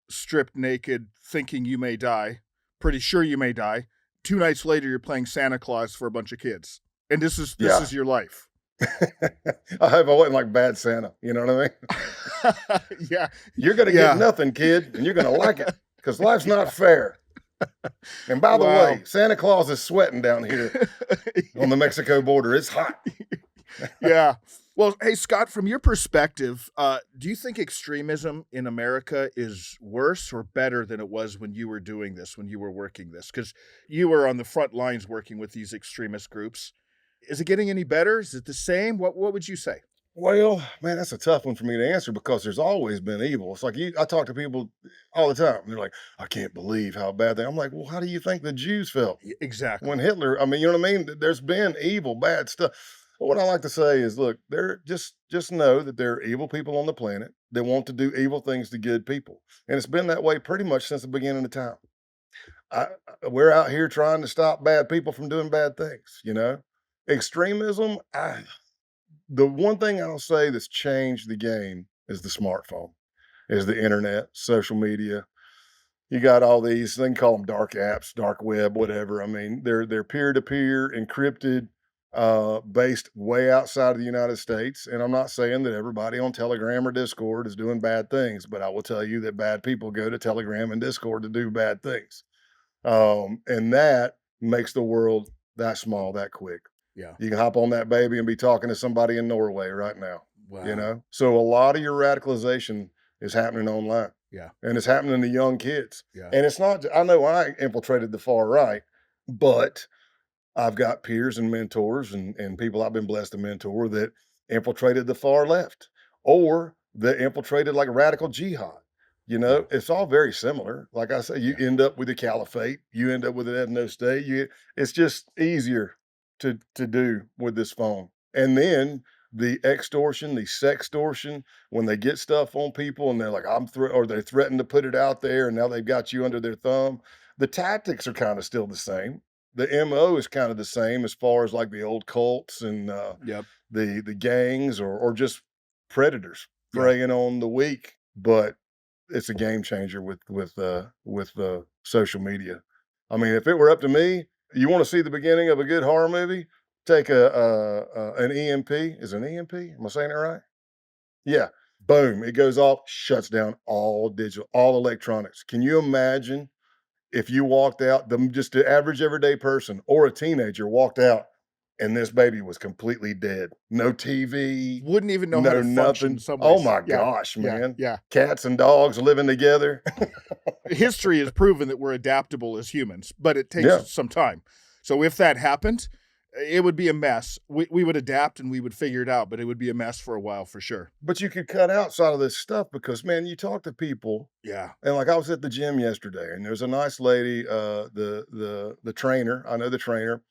stripped naked, thinking you may die, pretty sure you may die. 2 nights later, you're playing Santa Claus for a bunch of kids, and this Yeah. is your life. I hope I wasn't like bad Santa. You know what I mean? Yeah, You're going to yeah. get nothing, kid, and you're going to like it because life's not fair. And by the Wow. way, Santa Claus is sweating down here on the Mexico border. It's hot. Yeah. Well, hey, Scott, from your perspective, do you think extremism in America is worse or better than it was when you were doing this, when you were working this? Because you were on the front lines working with these extremist groups. Is it getting any better? Is it the same? What would you say? Well, man, that's a tough one for me to answer because there's always been evil. It's like I talk to people all the time. They're like, I can't believe how bad they. I'm like, well, how do you think the Jews felt Exactly. when Hitler? I mean, you know what I mean? There's been evil, bad stuff. But what I like to say is, look, there just know that there are evil people on the planet that want to do evil things to good people, and it's been that way pretty much since the beginning of time. We're out here trying to stop bad people from doing bad things. You know, extremism. The one thing I'll say that's changed the game is the smartphone, is the internet, social media. You got all these, they can call them dark apps, dark web, whatever. I mean, they're peer-to-peer, encrypted, based way outside of the United States. And I'm not saying that everybody on Telegram or Discord is doing bad things, but I will tell you that bad people go to Telegram and Discord to do bad things. And that makes the world that small, that quick. Yeah. You can hop on that baby and be talking to somebody in Norway right now. Wow. You know, so a lot of your radicalization is happening online. Yeah. And it's happening to young kids. Yeah. And it's not, I know I infiltrated the far right, but I've got peers and mentors and people I've been blessed to mentor that infiltrated the far left or that infiltrated like radical jihad. You know, it's all very similar. Like I say, you end up with a caliphate, you end up with an ethno state. It's just easier to do with this phone. And then the extortion, the sextortion, when they get stuff on people and they're like, or they threaten to put it out there and now they've got you under their thumb. The tactics are kind of still the same. The MO is kind of the same as far as like the old cults and the gangs or just predators preying on the weak. But it's a game changer with social media. I mean, if it were up to me, you want to see the beginning of a good horror movie? Take an EMP. Is it an EMP? Am I saying it right? Yeah. Boom. It goes off, shuts down all digital, all electronics. Can you imagine if you walked out, just the average everyday person or a teenager walked out and this baby was completely dead? No TV, Wouldn't even know how to function in some Oh ways. my gosh, man. Yeah. Cats and dogs living together. History has proven that we're adaptable as humans, but it takes some time. So if that happened, it would be a mess. We would adapt and we would figure it out, but it would be a mess for a while for sure. But you could cut out some of this stuff because, man, you talk to people. Yeah. And like I was at the gym yesterday, and there's a nice lady, the trainer. I know the trainer,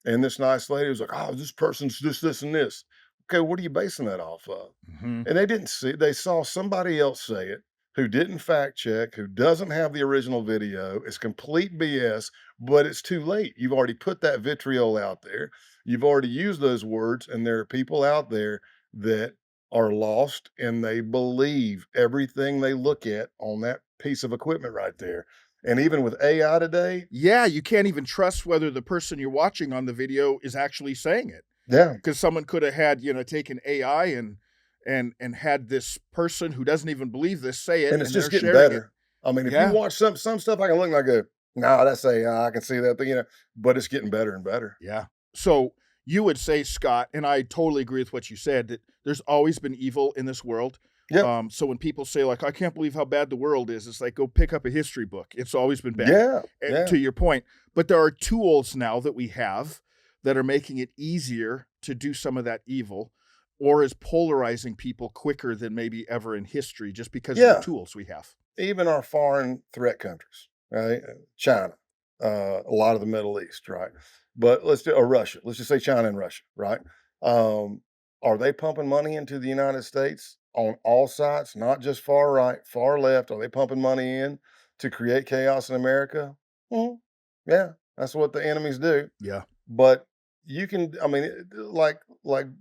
and this nice lady was like, "Oh, this person's this, and this." Okay, what are you basing that off of? Mm-hmm. And they didn't see. They saw somebody else say it who didn't fact check, who doesn't have the original video. It's complete BS, but it's too late. You've already put that vitriol out there. You've already used those words, and there are people out there that are lost and they believe everything they look at on that piece of equipment right there. And even with AI today, yeah, you can't even trust whether the person you're watching on the video is actually saying it. yeah, Because someone could have had, taken AI and and had this person who doesn't even believe this say it, And it's and just they're getting sharing it. better. I mean, if you Yeah, watch some stuff, I can look and I go, "Nah, that's AI, I can see that thing," but it's getting better and better. yeah. So you would say, Scott, and I totally agree with what you said, that there's always been evil in this world. Yep. So when people say, like, I can't believe how bad the world is, it's like, go pick up a history book. It's always been bad, Yeah, yeah, to your point. But there are tools now that we have that are making it easier to do some of that evil, or is polarizing people quicker than maybe ever in history just because of the yeah. tools we have. Even our foreign threat countries, right? China, a lot of the Middle East, right? But let's do or Russia. Let's just say China and Russia, right? Um, are they pumping money into the United States on all sides, not just far right, far left? Are they pumping money in to create chaos in America? Mhm. Yeah, that's what the enemies do. Yeah. But you can, I mean, like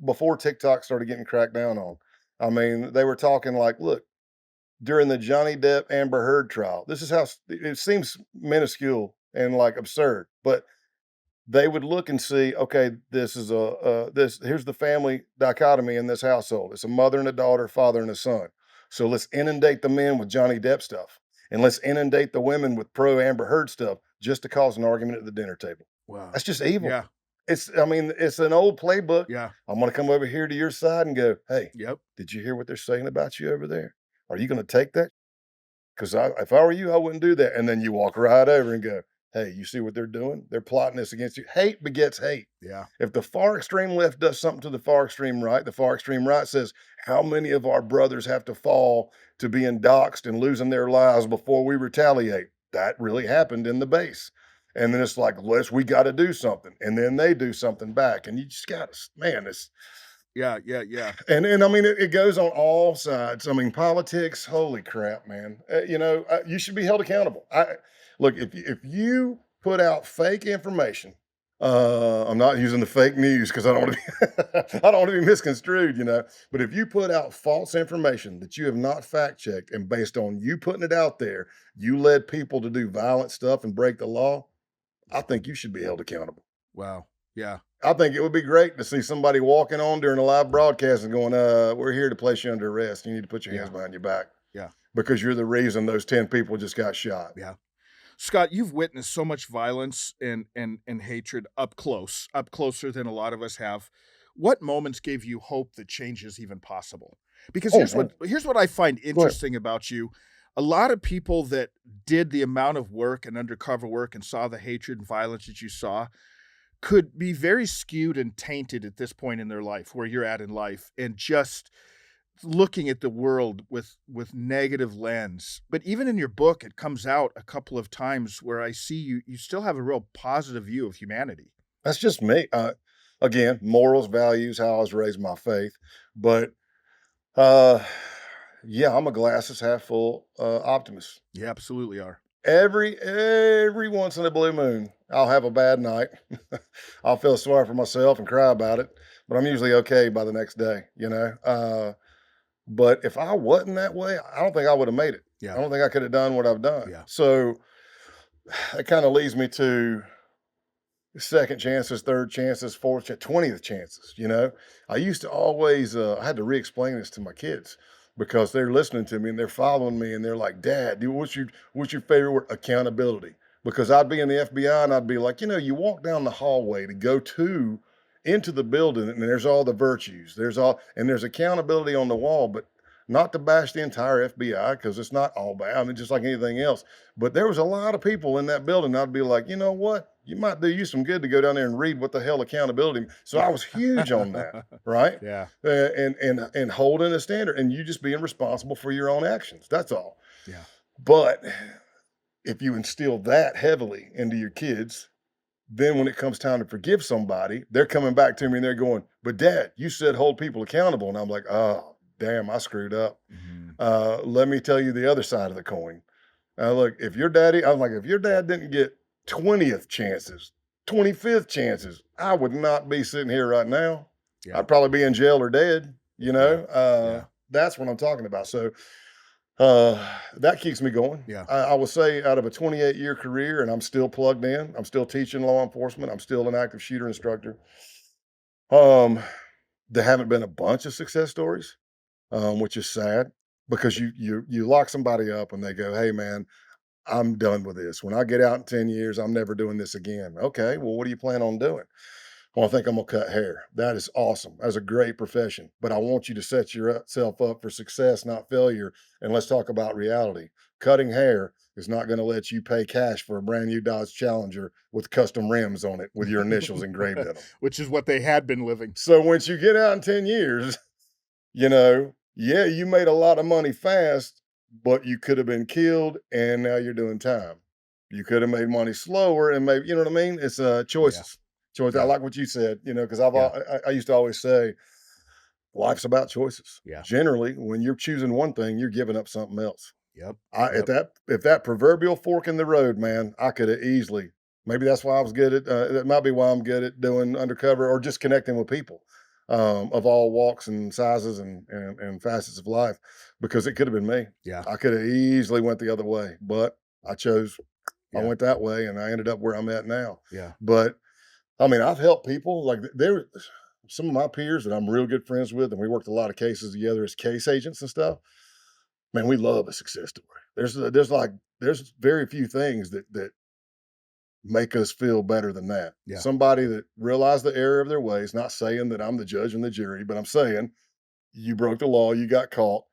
before TikTok started getting cracked down on. I mean, they were talking like, look, during the Johnny Depp Amber Heard trial. This is how it seems minuscule and like absurd, but they would look and see, okay, this is this here's the family dichotomy in this household. It's a mother and a daughter, father and a son. So let's inundate the men with Johnny Depp stuff, and let's inundate the women with pro Amber Heard stuff just to cause an argument at the dinner table. Wow. That's just evil. Yeah. I mean, it's an old playbook. Yeah. I'm going to come over here to your side and go, hey, Yep. did you hear what they're saying about you over there? Are you going to take that? Because if I were you, I wouldn't do that. And then you walk right over and go, hey, you see what they're doing? They're plotting this against you. Hate begets hate. Yeah. If the far extreme left does something to the far extreme right says, how many of our brothers have to fall to being doxxed and losing their lives before we retaliate? That really happened in the base. And then it's like, we got to do something. And then they do something back. And you just got to, man, it's, Yeah. Yeah. Yeah. and I mean, it goes on all sides. I mean, politics, holy crap, man. You should be held accountable. Look, if you put out fake information, I'm not using the fake news because I don't want to be I don't want to be misconstrued, But if you put out false information that you have not fact checked and based on you putting it out there, you led people to do violent stuff and break the law, I think you should be held accountable. Wow. Yeah. I think it would be great to see somebody walking on during a live broadcast and going, we're here to place you under arrest. You need to put your hands Yeah. behind your back Yeah. because you're the reason those 10 people just got shot. Yeah. Scott, you've witnessed so much violence and hatred up closer than a lot of us have. What moments gave you hope that change is even possible? Because Oh, man. here's what I find Go ahead. interesting about you. A lot of people that did the amount of work and undercover work and saw the hatred and violence that you saw could be very skewed and tainted at this point in their life, where you're at in life, and just looking at the world with negative lens. But even in your book, it comes out a couple of times where I see you still have a real positive view of humanity. That's just me. Again, morals, values, how I was raised, my faith. But uh, yeah, I'm a glasses half full optimist. You absolutely are. Every once in a blue moon, I'll have a bad night. I'll feel sorry for myself and cry about it, but I'm usually okay by the next day. But if I wasn't that way, I don't think I would have made it. I Yeah. don't think I could have done what I've done. Yeah. So it kind of leads me to second chances, third chances, 20th chances. I used to always, I had to re-explain this to my kids because they're listening to me and they're following me and they're like, Dad, dude, what's your favorite word? Accountability. Because I'd be in the FBI and I'd be like, you walk down the hallway to go into the building and there's all the virtues. There's accountability on the wall, but not to bash the entire FBI because it's not all bad. I mean, just like anything else. But there was a lot of people in that building. I'd be like, you know what? You might do you some good to go down there and read what the hell accountability. So I was huge on that, right? Yeah. And holding a standard, and you just being responsible for your own actions. That's all. Yeah. But if you instill that heavily into your kids, then when it comes time to forgive somebody, they're coming back to me and they're going, "But Dad, you said hold people accountable," and I'm like, "Oh, damn, I screwed up." Mhm. Let me tell you the other side of the coin. Look, if your dad didn't get 20th chances, 25th chances, I would not be sitting here right now. Yeah. I'd probably be in jail or dead, Yeah. Yeah. that's what I'm talking about. So that keeps me going. Yeah. I would say out of a 28-year career, and I'm still plugged in, I'm still teaching law enforcement, I'm still an active shooter instructor. Um, there haven't been a bunch of success stories, which is sad because you lock somebody up and they go, "Hey, man, I'm done with this. When I get out in 10 years, I'm never doing this again." Okay, well, what do you plan on doing? Well, I think I'm gonna cut hair. That is awesome. That's a great profession. But I want you to set yourself up for success, not failure. And let's talk about reality. Cutting hair is not going to let you pay cash for a brand new Dodge Challenger with custom rims on it with your initials engraved in them. Which is what they had been living. So once you get out in 10 years, yeah, you made a lot of money fast, but you could have been killed and now you're doing time. You could have made money slower and maybe, you know what I mean? It's choices. Choice. I Yeah. like what you said, because Yeah. I used to always say life's about choices. Yeah. Generally, when you're choosing one thing, you're giving up something else. Yep. If that proverbial fork in the road, man, I could have easily. Maybe that's why I was good at. That might be why I'm good at doing undercover or just connecting with people of all walks and sizes and facets of life, because it could have been me. Yeah. I could have easily went the other way, but I chose. I Yeah. went that way, and I ended up where I'm at now. Yeah. But I mean, I've helped people like there. Some of my peers that I'm real good friends with, and we worked a lot of cases together as case agents and stuff. Man, we love a success story. There's very few things that make us feel better than that. Yeah. Somebody that realized the error of their ways, not saying that I'm the judge and the jury, but I'm saying you broke the law, you got caught,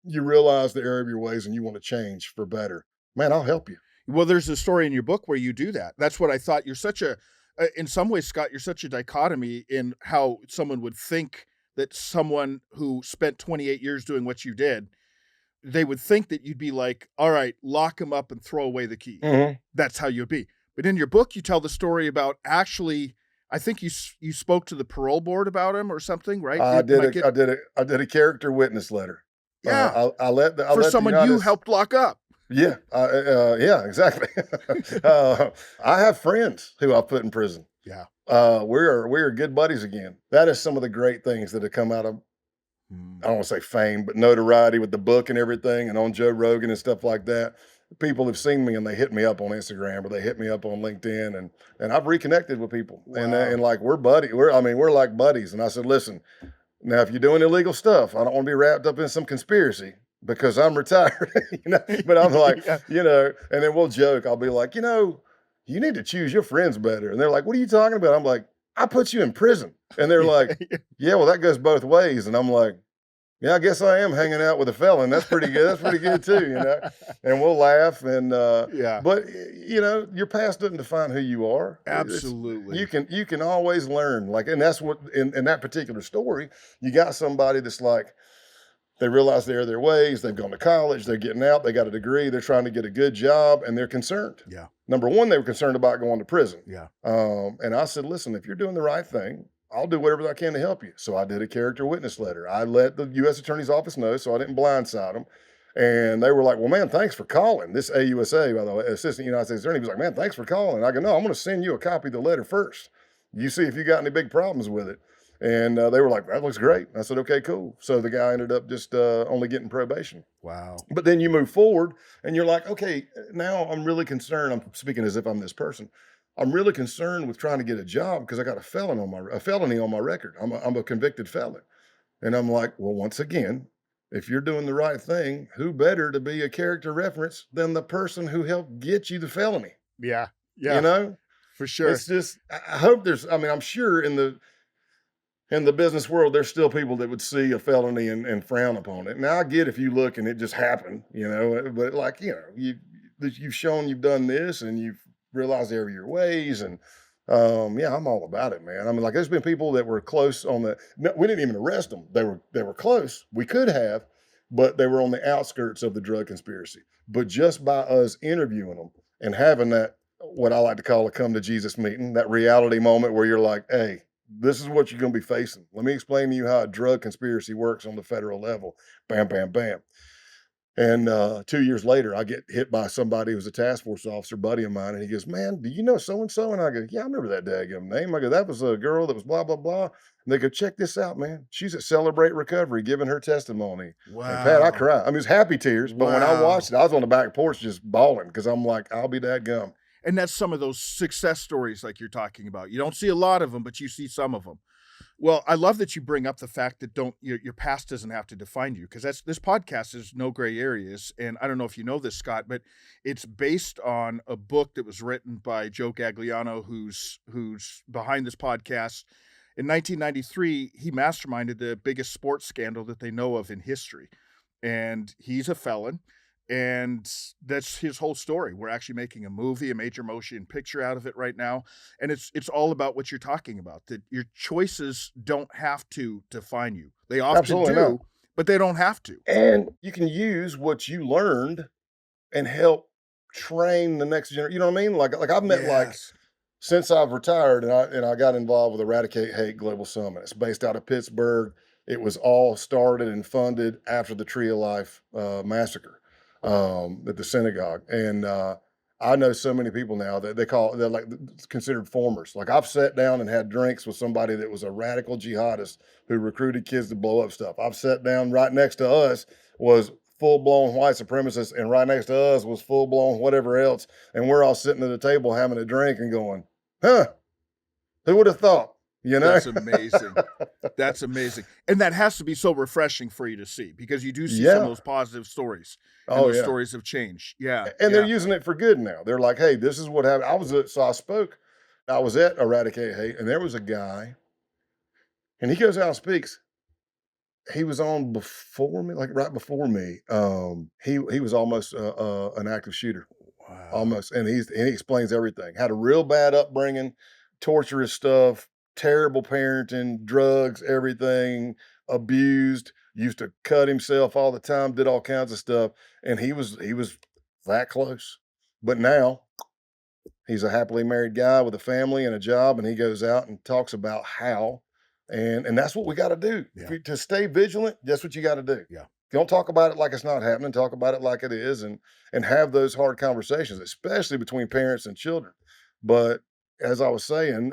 you realize the error of your ways and you want to change for better. Man, I'll help you. Well, there's a story in your book where you do that. That's what I thought. You're such a, in some ways, Scott, you're such a dichotomy in how someone would think that someone who spent 28 years doing what you did, they would think that you'd be like, all right, lock him up and throw away the key. Mm-hmm. That's how you'd be. But in your book, you tell the story about actually, I think you spoke to the parole board about him or something, right? I did a character witness letter. Yeah. I let someone you helped lock up. Yeah, yeah, exactly. I have friends who I put in prison. Yeah. We're good buddies again. That is some of the great things that have come out of, I don't want to say fame, but notoriety with the book and everything, and on Joe Rogan and stuff like that. People have seen me and they hit me up on Instagram or they hit me up on LinkedIn, and I've reconnected with people. Wow. And like we're like buddies. And I said, listen, now if you're doing illegal stuff, I don't want to be wrapped up in some conspiracy, because I'm retired, but I'm like, Yeah. and then we'll joke. I'll be like, you need to choose your friends better. And they're like, what are you talking about? I'm like, I put you in prison. And they're like, yeah, well, that goes both ways. And I'm like, yeah, I guess I am hanging out with a felon. That's pretty good. That's pretty good too, and we'll laugh. And, Yeah. but your past doesn't define who you are. Absolutely. You can always learn, and that's what, in that particular story, you got somebody that's like, they realize they're their ways. They've gone to college. They're getting out. They got a degree. They're trying to get a good job, and they're concerned. Yeah. Number one, they were concerned about going to prison. Yeah. And I said, listen, if you're doing the right thing, I'll do whatever I can to help you. So I did a character witness letter. I let the U.S. Attorney's Office know, so I didn't blindside them. And they were like, well, man, thanks for calling. This AUSA, by the way, Assistant United States Attorney, was like, man, thanks for calling. And I go, no, I'm going to send you a copy of the letter first. You see if you got any big problems with it. And they were like, that looks great. I said, okay, cool. So the guy ended up just only getting probation. Wow. But then you move forward and you're like, okay, now I'm really concerned. I'm speaking as if I'm this person. I'm really concerned with trying to get a job because I got a felony on my record. I'm a convicted felon. And I'm like, well, once again, if you're doing the right thing, who better to be a character reference than the person who helped get you the felony? Yeah. Yeah. For sure. It's just, I hope I'm sure in the business world, there's still people that would see a felony and frown upon it. Now I get if you look and it just happened, but you've shown you've done this and you've realized the error of your ways. And I'm all about it, man. I mean, like there's been people that were close no, we didn't even arrest them. They were close. We could have, but they were on the outskirts of the drug conspiracy. But just by us interviewing them and having that, what I like to call a come to Jesus meeting, that reality moment where you're like, hey, this is what you're going to be facing. Let me explain to you how a drug conspiracy works on the federal level. Bam, bam, bam. And 2 years later, I get hit by somebody who's a task force officer, buddy of mine, and he goes, man, do you know so-and-so? And I go, yeah, I remember that daggum name. I go, that was a girl that was blah, blah, blah. And they go, check this out, man. She's at Celebrate Recovery giving her testimony. Wow. And Pat, I cried. I mean, it was happy tears, but when I Wow. watched it, I was on the back porch just bawling because I'm like, I'll be that gum. And that's some of those success stories like you're talking about. You don't see a lot of them, but you see some of them. Well, I love that you bring up the fact that your past doesn't have to define you, because this podcast is no gray areas. And I don't know if you know this, Scott, but it's based on a book that was written by Joe Gagliano, who's behind this podcast. In 1993, he masterminded the biggest sports scandal that they know of in history. And he's a felon. And that's his whole story. We're actually making a movie, a major motion picture out of it right now. And it's all about what you're talking about, that your choices don't have to define you. They often Absolutely not. do, but they don't have to. And you can use what you learned and help train the next generation. You know what I mean? Like I've met Yes. since I've retired and I got involved with Eradicate Hate Global Summit. It's based out of Pittsburgh. It was all started and funded after the Tree of Life massacre at the synagogue. And I know so many people now that they're like considered formers. Like I've sat down and had drinks with somebody that was a radical jihadist who recruited kids to blow up stuff. I've sat down right next to us was full-blown white supremacist, and right next to us was full-blown whatever else. And we're all sitting at a table having a drink and going, huh, who would have thought? You know? That's amazing. That's amazing. And that has to be so refreshing for you to see, because you do see some of Yeah. those positive stories and Oh, those yeah. stories of change. Yeah. And yeah. they're using it for good now. They're like, hey, this is what happened. So I spoke. I was at Eradicate Hate, and there was a guy, and he goes out and speaks. He was on before me, like right before me. He was almost an active shooter. Wow. Almost, and he explains everything. Had a real bad upbringing, torturous stuff, terrible parenting, drugs, everything, abused, used to cut himself all the time, did all kinds of stuff, and he was that close. But now he's a happily married guy with a family and a job, and he goes out and talks about how, and that's what we got to do. Yeah. To stay vigilant, that's what you got to do. Yeah. Don't talk about it like it's not happening. Talk about it like it is, and have those hard conversations, especially between parents and children. But as I was saying,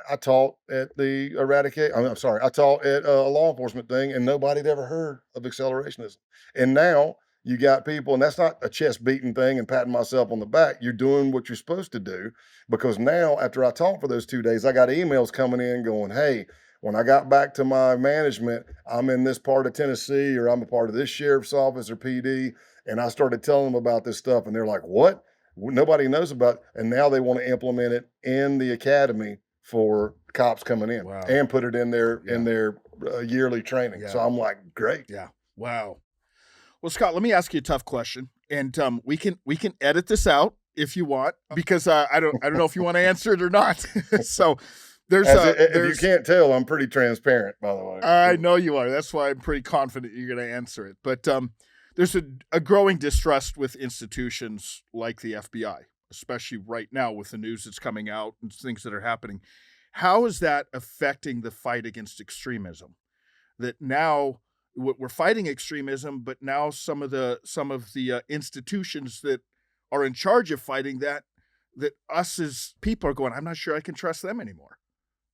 I taught at the Eradicate. I'm sorry, I taught at a law enforcement thing, and nobody had ever heard of accelerationism. And now you got people, and that's not a chest beating thing and patting myself on the back. You're doing what you're supposed to do, because now after I taught for those 2 days, I got emails coming in going, "Hey, when I got back to my management, I'm in this part of Tennessee, or I'm a part of this sheriff's office or PD." And I started telling them about this stuff, and they're like, "What? Nobody knows about it." And now they want to implement it in the academy for cops coming in. Wow. And put it in their yearly training. Yeah. So I'm like, great. Yeah. Wow. Well, Scott, let me ask you a tough question, and we can edit this out if you want, because I don't know if you want to answer it or not. So If you can't tell, I'm pretty transparent, by the way. I know you are. That's why I'm pretty confident you're going to answer it. But there's a growing distrust with institutions like the FBI, especially right now with the news that's coming out and things that are happening. How is that affecting the fight against extremism? That now we're fighting extremism, but now some of the institutions that are in charge of fighting that us as people are going, I'm not sure I can trust them anymore.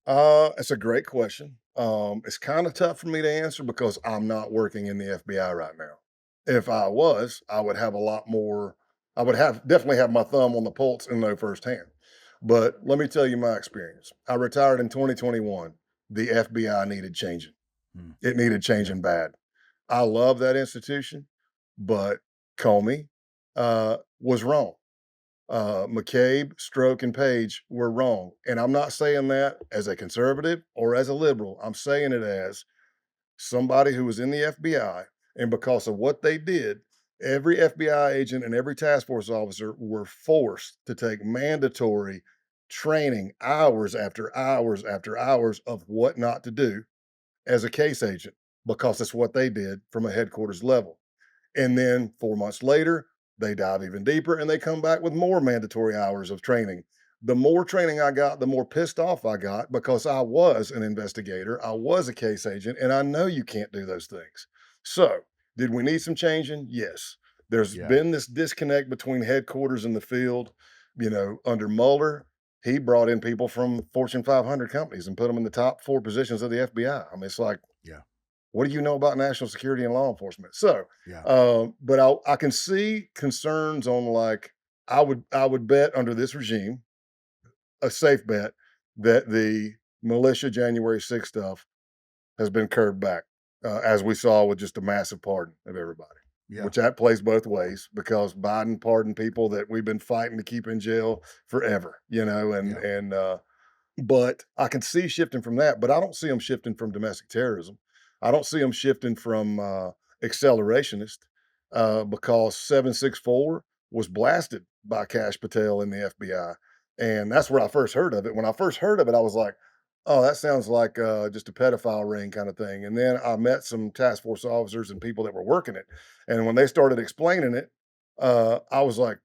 It's a great question. It's kind of tough for me to answer because I'm not working in the FBI right now. If I was, I would have a lot more. I would definitely have my thumb on the pulse and know firsthand. But let me tell you my experience. I retired in 2021. The FBI needed changing. It needed changing bad. I love that institution, but Comey was wrong. McCabe, Stroke, and Page were wrong. And I'm not saying that as a conservative or as a liberal. I'm saying it as somebody who was in the FBI. And because of what they did, every FBI agent and every task force officer were forced to take mandatory training, hours after hours after hours of what not to do as a case agent, because that's what they did from a headquarters level. And then 4 months later, they dive even deeper and they come back with more mandatory hours of training. The more training I got, the more pissed off I got, because I was an investigator, I was a case agent, and I know you can't do those things. So, did we need some changing? Yes. There's been this disconnect between headquarters and the field. Under Mueller, he brought in people from Fortune 500 companies and put them in the top 4 positions of the FBI. I mean, it's like, what do you know about national security and law enforcement? So, but I can see concerns on, like, I would bet under this regime, a safe bet, that the militia January 6th stuff has been curbed back, as we saw with just a massive pardon of everybody, Yeah. which that plays both ways because Biden pardoned people that we've been fighting to keep in jail forever, Yeah. but I can see shifting from that, but I don't see them shifting from domestic terrorism. I don't see them shifting from accelerationist because 764 was blasted by Cash Patel in the FBI. And that's where I first heard of it. When I first heard of it, I was like, oh, that sounds like just a pedophile ring kind of thing. And then I met some task force officers and people that were working it. And when they started explaining it, I was like,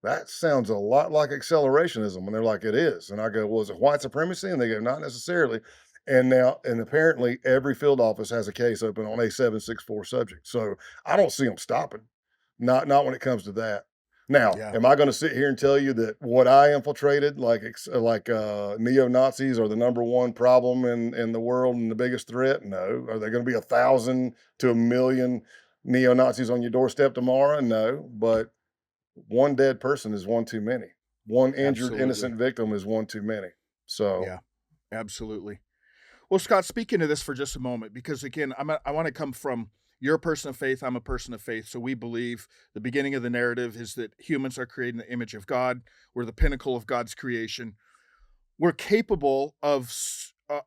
that sounds a lot like accelerationism. And they're like, it is. And I go, well, is it white supremacy? And they go, not necessarily. And apparently every field office has a case open on a 764 subject. So I don't see them stopping. Not when it comes to that. Now, Yeah. am I going to sit here and tell you that what I infiltrated, neo Nazis, are the number one problem in the world and the biggest threat? No. Are there going to be 1,000 to 1,000,000 neo Nazis on your doorstep tomorrow? No. But one dead person is one too many. One injured Absolutely. innocent victim is one too many. So, Yeah. Absolutely. Well, Scott, speaking of this for just a moment, because again, I want to come from, you're a person of faith, I'm a person of faith. So we believe the beginning of the narrative is that humans are created in the image of God. We're the pinnacle of God's creation. We're capable of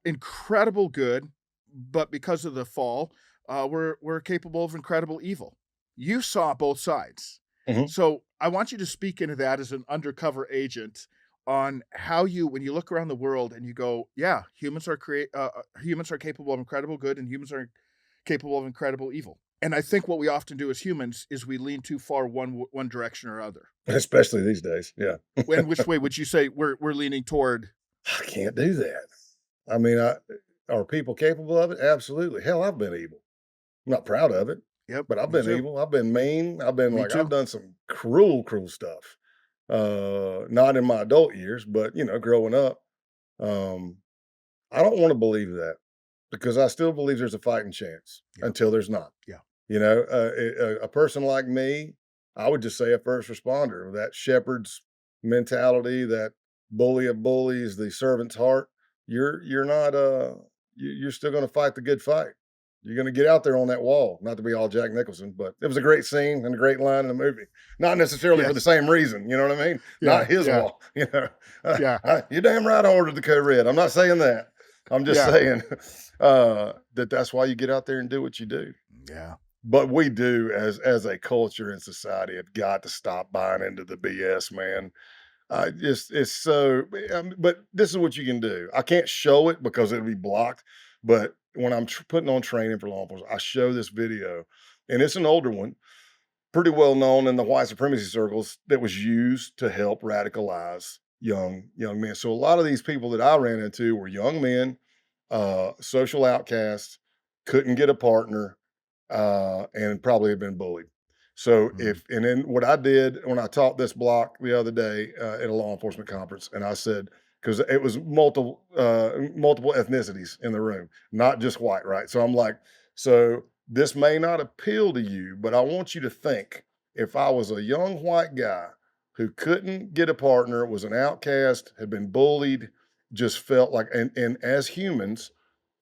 incredible good, but because of the fall, we're capable of incredible evil. You saw both sides, mhm. so I want you to speak into that as an undercover agent on how you, when you look around the world and you go, yeah, humans are capable of incredible good, and humans are capable of incredible evil. And I think what we often do as humans is we lean too far one direction or other. Especially these days. Yeah. And which way would you say we're leaning toward? I can't do that. I mean, are people capable of it? Absolutely. Hell, I've been evil. I'm not proud of it, Yep, but I've me been too. evil. I've been mean. Me I've too. done some cruel, cruel stuff. Not in my adult years, but growing up. Um, I don't want to believe that because I still believe there's a fighting chance Yeah, until there's not. yeah, A person like me, I would just say a first responder, that shepherd's mentality, that bully of bullies, the servant's heart. You're not you're still going to fight the good fight. You're going to get out there on that wall. Not to be all Jack Nicholson, but it was a great scene and a great line in the movie. Not necessarily for the yes, same reason. You know what I mean? yeah, Not his yeah, wall. yeah, You're damn right I ordered the code red. I'm not saying that. I'm just yeah, saying that's why you get out there and do what you do. yeah, But we do, as a culture and society, have got to stop buying into the BS, man. Just it's so. But this is what you can do. I can't show it because it'll be blocked. But when I'm putting on training for law enforcement, I show this video, and it's an older one, pretty well known in the white supremacy circles, that was used to help radicalize young men. So a lot of these people that I ran into were young men, social outcasts, couldn't get a partner, and probably had been bullied. So mhm, and then what I did when I taught this block the other day at a law enforcement conference, and I said, because it was multiple ethnicities in the room, not just white, right? So I'm like, so this may not appeal to you, but I want you to think, if I was a young white guy who couldn't get a partner, was an outcast, had been bullied, just felt like, and as humans,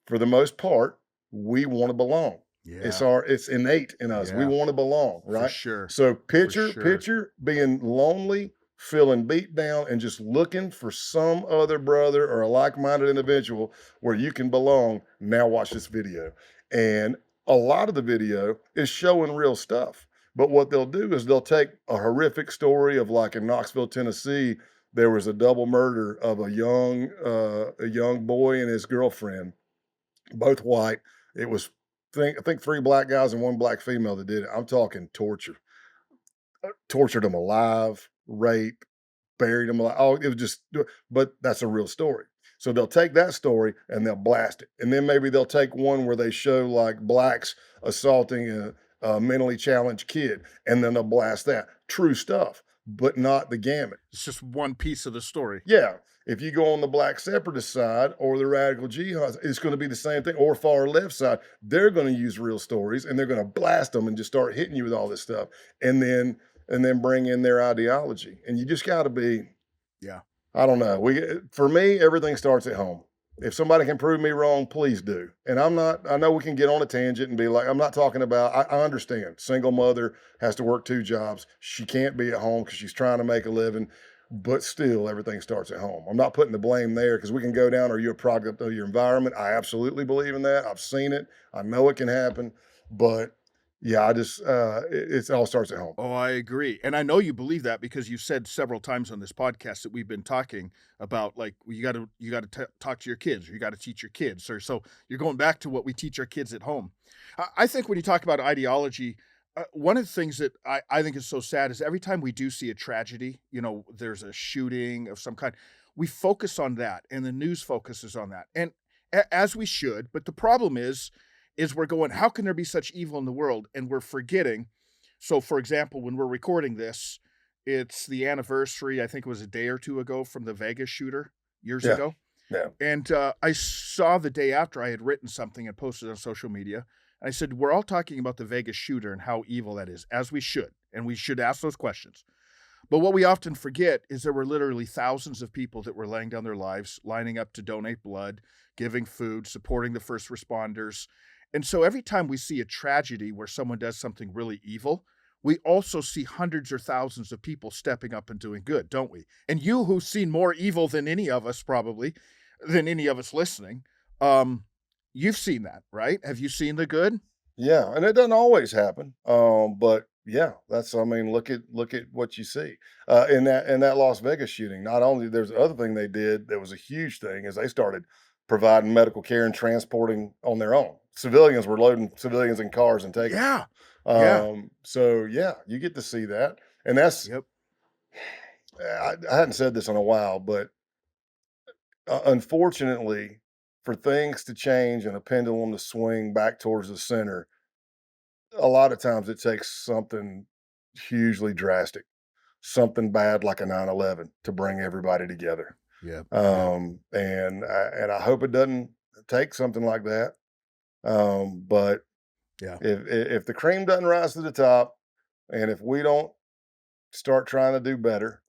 for the most part, we want to belong. yeah, It's innate in us. We yeah, want to belong, for right? sure, So for picture sure. picture being lonely, feeling beat down, and just looking for some other brother or a like-minded individual where you can belong. Now watch this video. And a lot of the video is showing real stuff. But what they'll do is they'll take a horrific story of, like, in Knoxville, Tennessee, there was a double murder of a young boy and his girlfriend, both white. It was I think three black guys and one black female that did it. I'm talking torture, tortured them alive, rape, buried them alive. Oh, it was just, but that's a real story. So they'll take that story and they'll blast it, and then maybe they'll take one where they show like blacks assaulting a mentally challenged kid, and then they'll blast that. True stuff, but not the gamut. It's just one piece of the story. Yeah. If you go on the black separatist side or the radical jihad, it's going to be the same thing. Or far left side, they're going to use real stories and they're going to blast them and just start hitting you with all this stuff, and then bring in their ideology. And you just got to be, Yeah, I don't know. For me, everything starts at home. If somebody can prove me wrong, please do. And I know we can get on a tangent and be like, I'm not talking about, I understand. Single mother has to work 2 jobs. She can't be at home because she's trying to make a living, but still everything starts at home. I'm not putting the blame there because we can go down, are you a product of your environment? I absolutely believe in that. I've seen it. I know it can happen, but yeah, it all starts at home. Oh, I agree. And I know you believe that because you've said several times on this podcast that we've been talking about, like, you got to talk to your kids, or you got to teach your kids, or so you're going back to what we teach our kids at home. I think when you talk about ideology, one of the things that I think is so sad is every time we do see a tragedy, there's a shooting of some kind, we focus on that, and the news focuses on that, and as we should. But the problem is we're going, how can there be such evil in the world? And we're forgetting. So, for example, when we're recording this, it's the anniversary, I think it was a day or two ago, from the Vegas shooter years Yeah. ago. Yeah. And I saw the day after I had written something and posted on social media. And I said, we're all talking about the Vegas shooter and how evil that is, as we should. And we should ask those questions. But what we often forget is there were literally thousands of people that were laying down their lives, lining up to donate blood, giving food, supporting the first responders. And so every time we see a tragedy where someone does something really evil, we also see hundreds or thousands of people stepping up and doing good, don't we? And you, who've seen more evil than any of us, probably, than any of us listening, you've seen that, right? Have you seen the good? Yeah, and it doesn't always happen. But yeah, I mean, look at what you see. In that Las Vegas shooting, not only there's the other thing they did that was a huge thing is they started providing medical care and transporting on their own. Civilians were loading civilians in cars and taking them. Yeah. Yeah. So yeah, you get to see that. And that's Yep. I hadn't said this in a while, but unfortunately, for things to change and a pendulum to swing back towards the center, a lot of times it takes something hugely drastic, something bad like a 9/11 to bring everybody together. Yeah. Yeah. And I hope it doesn't take something like that. But Yeah. if the cream doesn't rise to the top, and if we don't start trying to do better,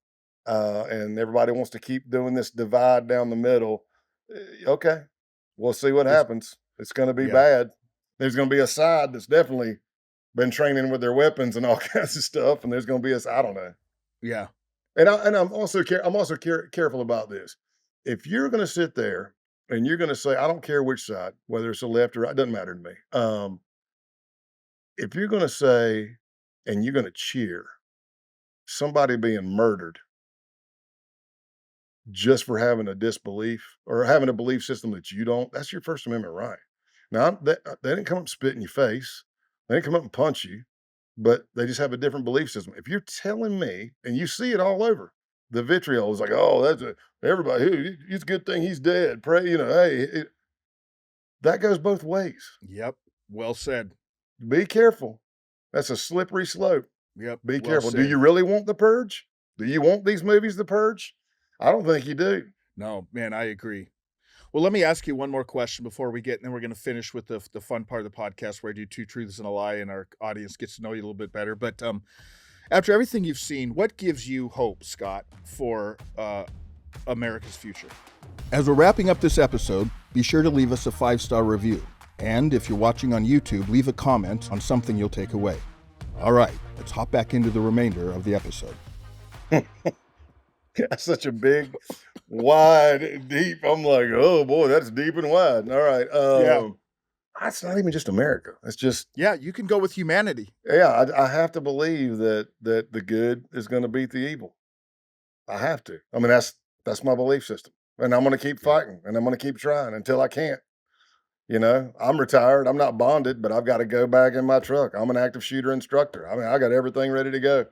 and everybody wants to keep doing this divide down the middle, okay, we'll see what It's, happens. It's going to be yeah. bad. There's going to be a side that's definitely been training with their weapons and all kinds of stuff, and there's going to be I don't know. Yeah. And I'm also careful about this. If you're going to sit there and you're going to say, I don't care which side, whether it's the left or right, doesn't matter to me. If you're going to say and you're going to cheer somebody being murdered just for having a disbelief or having a belief system that you don't, that's your First Amendment right. Now, they didn't come up and spit in your face. They didn't come up and punch you, but they just have a different belief system. If you're telling me, and you see it all over, the vitriol is like, oh, everybody, it's a good thing he's dead. Pray, hey, that goes both ways. Yep. Well said. Be careful. That's a slippery slope. Yep. Be Well careful. Do said. you really want the purge? Do you want these movies to purge? I don't think you do. No, man, I agree. Well, let me ask you one more question before we get, and then we're going to finish with the fun part of the podcast where I do two truths and a lie, and our audience gets to know you a little bit better. But after everything you've seen, what gives you hope, Scott, for America's future? As we're wrapping up this episode, be sure to leave us a 5-star review. And if you're watching on YouTube, leave a comment on something you'll take away. All right, let's hop back into the remainder of the episode. That's such a big, wide, deep. I'm like, oh boy, that's deep and wide. All right. Yeah. That's not even just America. It's just, Yeah, you can go with humanity. yeah, I have to believe that the good is going to beat the evil. I have to. I mean, that's my belief system, and I'm going to keep fighting, and I'm going to keep trying until I can't. I'm retired. I'm not bonded, but I've got to go back in my truck. I'm an active shooter instructor. I mean, I got everything ready to go.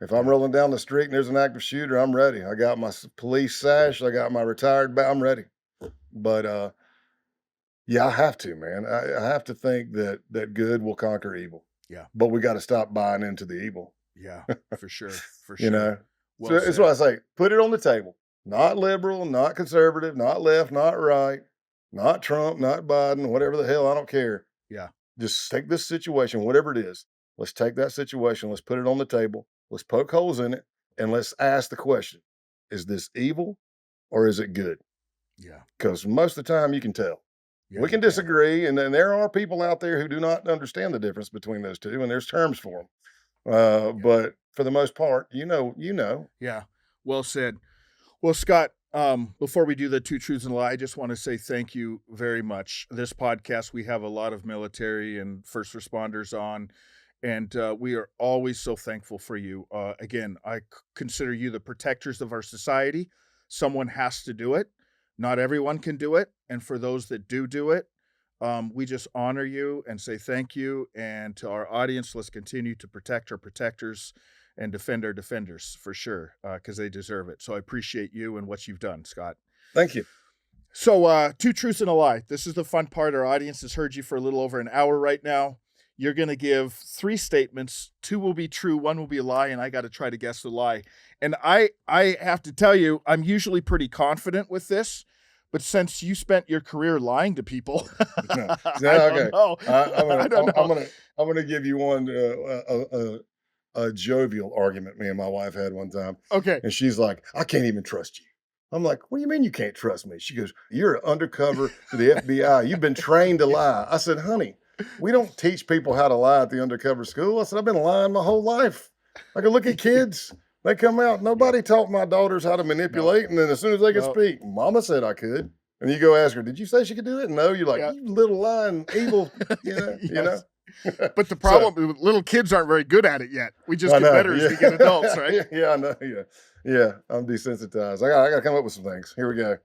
If I'm rolling down the street and there's an active shooter, I'm ready. I got my police sash. I got my retired I'm ready. But yeah, I have to, man. I have to think that good will conquer evil. Yeah. But we got to stop buying into the evil. Yeah, for sure. For You sure. know, Well so it's said. what I say. Put it on the table. Not liberal, not conservative, not left, not right, not Trump, not Biden, whatever the hell. I don't care. Yeah. Just take this situation, whatever it is. Let's take that situation. Let's put it on the table. Let's poke holes in it, and let's ask the question: is this evil or is it good? Yeah. Because most of the time you can tell. Yeah, We can you can. disagree, and then there are people out there who do not understand the difference between those two, and there's terms for them. Yeah. But for the most part, you know. Yeah. Well said. Well, Scott, before we do the two truths and a lie, I just want to say thank you very much. This podcast, we have a lot of military and first responders on, and we are always so thankful for you. Again, consider you the protectors of our society. Someone has to do it. Not everyone can do it. And for those that do it, we just honor you and say thank you. And to our audience, let's continue to protect our protectors and defend our defenders for sure, because they deserve it. So I appreciate you and what you've done, Scott. Thank you. So two truths and a lie. This is the fun part. Our audience has heard you for a little over an hour right now. You're going to give 3 statements. 2 will be true, 1 will be a lie, and I got to try to guess the lie. And I have to tell you, I'm usually pretty confident with this, but since you spent your career lying to people, Yeah, I don't know. I don't know. I'm gonna give you one a jovial argument me and my wife had one time, Okay. and she's like, "I can't even trust you." I'm like, "What do you mean you can't trust me?" She goes, "You're an undercover for the FBI. You've been trained to lie." I said, "Honey, we don't teach people how to lie at the undercover school." I said, "I've been lying my whole life. I can look at kids. They come out. Nobody taught my daughters how to manipulate, and then as soon as they could No. speak, Mama said I could." And you go ask her, "Did you say she could do it?" No, you're like, Yeah. "You little lying evil," you know. Yes. But the So, problem, little kids aren't very good at it yet. We just I get know, better as we get adults, right? Yeah, I know. Yeah. I'm desensitized. I got to come up with some things. Here we go.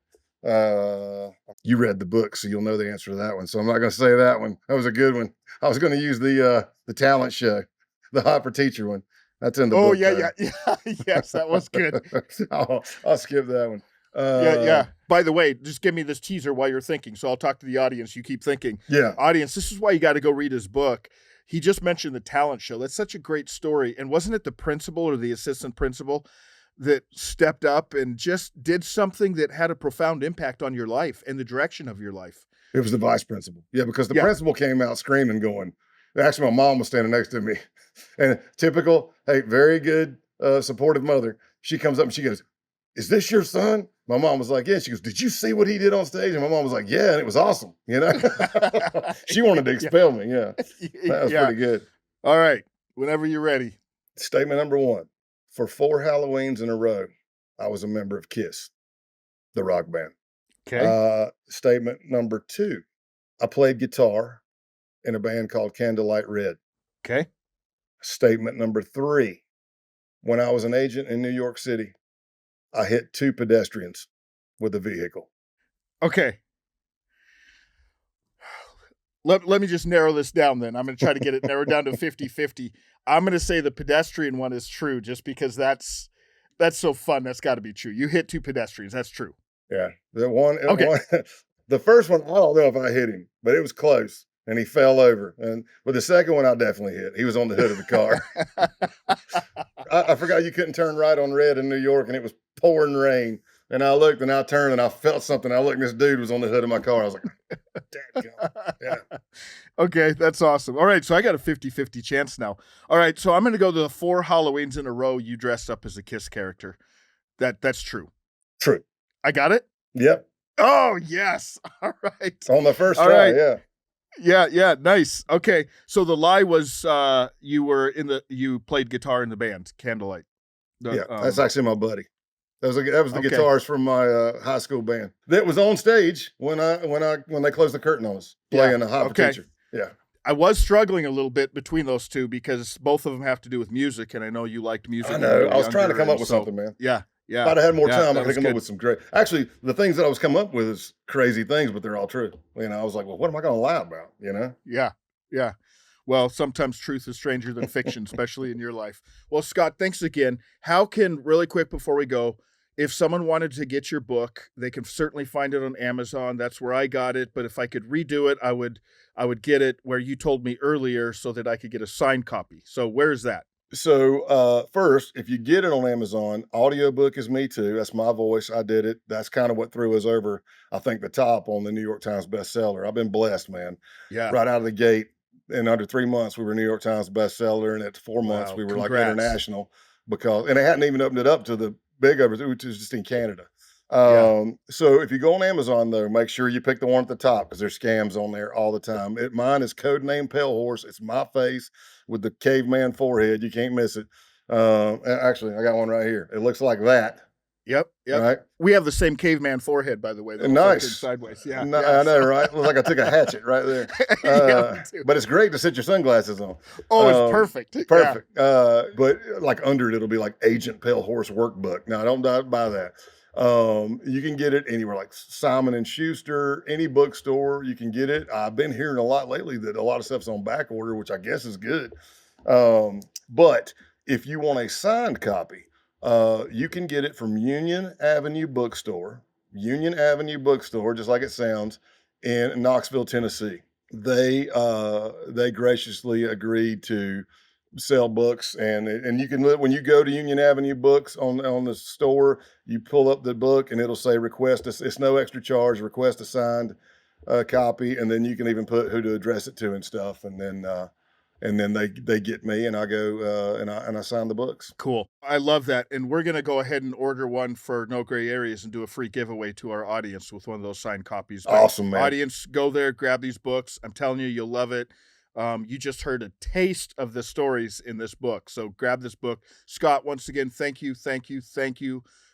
You read the book, so you'll know the answer to that one. So I'm not going to say that one. That was a good one. I was going to use the talent show, the Hot for Teacher one. That's in the book. Yeah. Yes, that was good. I'll skip that one. Yeah. By the way, just give me this teaser while you're thinking. So I'll talk to the audience. You keep thinking. Yeah. Audience, this is why you got to go read his book. He just mentioned the talent show. That's such a great story. And wasn't it the principal or the assistant principal that stepped up and just did something that had a profound impact on your life and the direction of your life? It was the vice principal. Yeah, because the Yeah. principal came out screaming, going, actually, my mom was standing next to me. And typical, hey, very good, supportive mother. She comes up and she goes, "Is this your son?" My mom was like, "Yeah." She goes, "Did you see what he did on stage?" And my mom was like, "Yeah, and it was awesome." You know, she wanted to expel me. Yeah, that was pretty good. All right. Whenever you're ready. Statement number 1: for 4 Halloweens in a row, I was a member of Kiss, the rock band. Okay. Statement number 2: I played guitar in a band called Candlelight Red. Okay. Statement number 3: when I was an agent in New York City, I hit 2 pedestrians with a vehicle. Okay. Let me just narrow this down then. I'm going to try to get it narrowed down to 50-50. I'm going to say the pedestrian one is true just because that's so fun. That's got to be true. You hit 2 pedestrians. That's true. Yeah, the one, Okay. the first one, I don't know if I hit him, but it was close, and he fell over. But the second one, I definitely hit. He was on the hood of the car. I forgot you couldn't turn right on red in New York, and it was pouring rain. And I looked, and I turned, and I felt something. I looked, and this dude was on the hood of my car. I was like, "Dadgum." Yeah. Okay, that's awesome. All right, so I got a 50-50 chance now. All right, so I'm going to go to the 4 Halloweens in a row you dressed up as a Kiss character. That's true. True. I got it? Yep. Oh, yes. All right. On the first All try, right. yeah. Yeah, nice. Okay, so the lie was you played guitar in the band Candlelight. That's actually my buddy. That was the Okay. guitarist from my high school band that was on stage when they closed the curtain on us playing a Hot for Okay. Teacher. Yeah. I was struggling a little bit between those two because both of them have to do with music, and I know you liked music. I when you know. were I was trying to younger, come up and with so- something, man. Yeah. If I'd have had more time, I that could was have come up good. with some great. Actually, the things that I was coming up with is crazy things, but they're all true. I was like, well, what am I going to lie about? Yeah. Well, sometimes truth is stranger than fiction, especially in your life. Well, Scott, thanks again. How can, really quick before we go, if someone wanted to get your book, they can certainly find it on Amazon. That's where I got it. But if I could redo it, I would get it where you told me earlier so that I could get a signed copy. So where is that? So first, if you get it on Amazon, audiobook is me too. That's my voice. I did it. That's kind of what threw us over, I think, the top on the New York Times bestseller. I've been blessed, man. Yeah. Right out of the gate, in under 3 months, we were New York Times bestseller, and at 4 months, Wow, we were like congrats. international and they hadn't even opened it up to the big others, which is just in Canada. Yeah. So if you go on Amazon though, make sure you pick the one at the top because there's scams on there all the time. Mine is codename Pale Horse. It's my face with the caveman forehead. You can't miss it. Actually, I got one right here. It looks like that, Yep. Yep. right? We have the same caveman forehead, by the way. That looks like it's Nice. sideways. Yeah. No, Yeah. I know, right? Looks like I took a hatchet right there. Yeah, me too. But it's great to sit your sunglasses on. Oh, it's perfect. Perfect. But like under it, it'll be like Agent Pale Horse Workbook. Now, I don't buy that. You can get it anywhere, like Simon and Schuster, any bookstore. You can get it. I've been hearing a lot lately that a lot of stuff's on back order, which I guess is good. But if you want a signed copy, you can get it from Union Avenue Bookstore, just like it sounds, in Knoxville, Tennessee. They graciously agreed to sell books, and you can when you go to Union Avenue Books on the store, you pull up the book and it'll say request. It's no extra charge. Request a signed copy, and then you can even put who to address it to and stuff, and then they get me, and I go and I sign the books. Cool. I love that. And we're going to go ahead and order one for No Gray Areas and do a free giveaway to our audience with one of those signed copies. But Awesome, man. audience, go there, grab these books. I'm telling you, you'll love it. You just heard a taste of the stories in this book. So grab this book. Scott, once again, thank you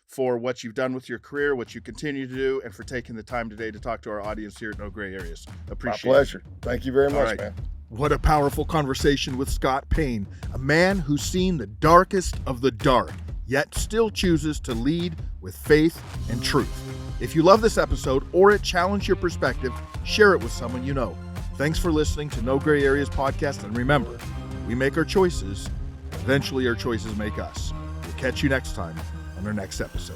for what you've done with your career, what you continue to do, and for taking the time today to talk to our audience here at No Gray Areas. Appreciate it. My pleasure. Thank you very much, man. What a powerful conversation with Scott Payne, a man who's seen the darkest of the dark, yet still chooses to lead with faith and truth. If you love this episode or it challenged your perspective, share it with someone you know. Thanks for listening to No Gray Areas podcast, and remember, we make our choices, eventually our choices make us. We'll catch you next time on our next episode.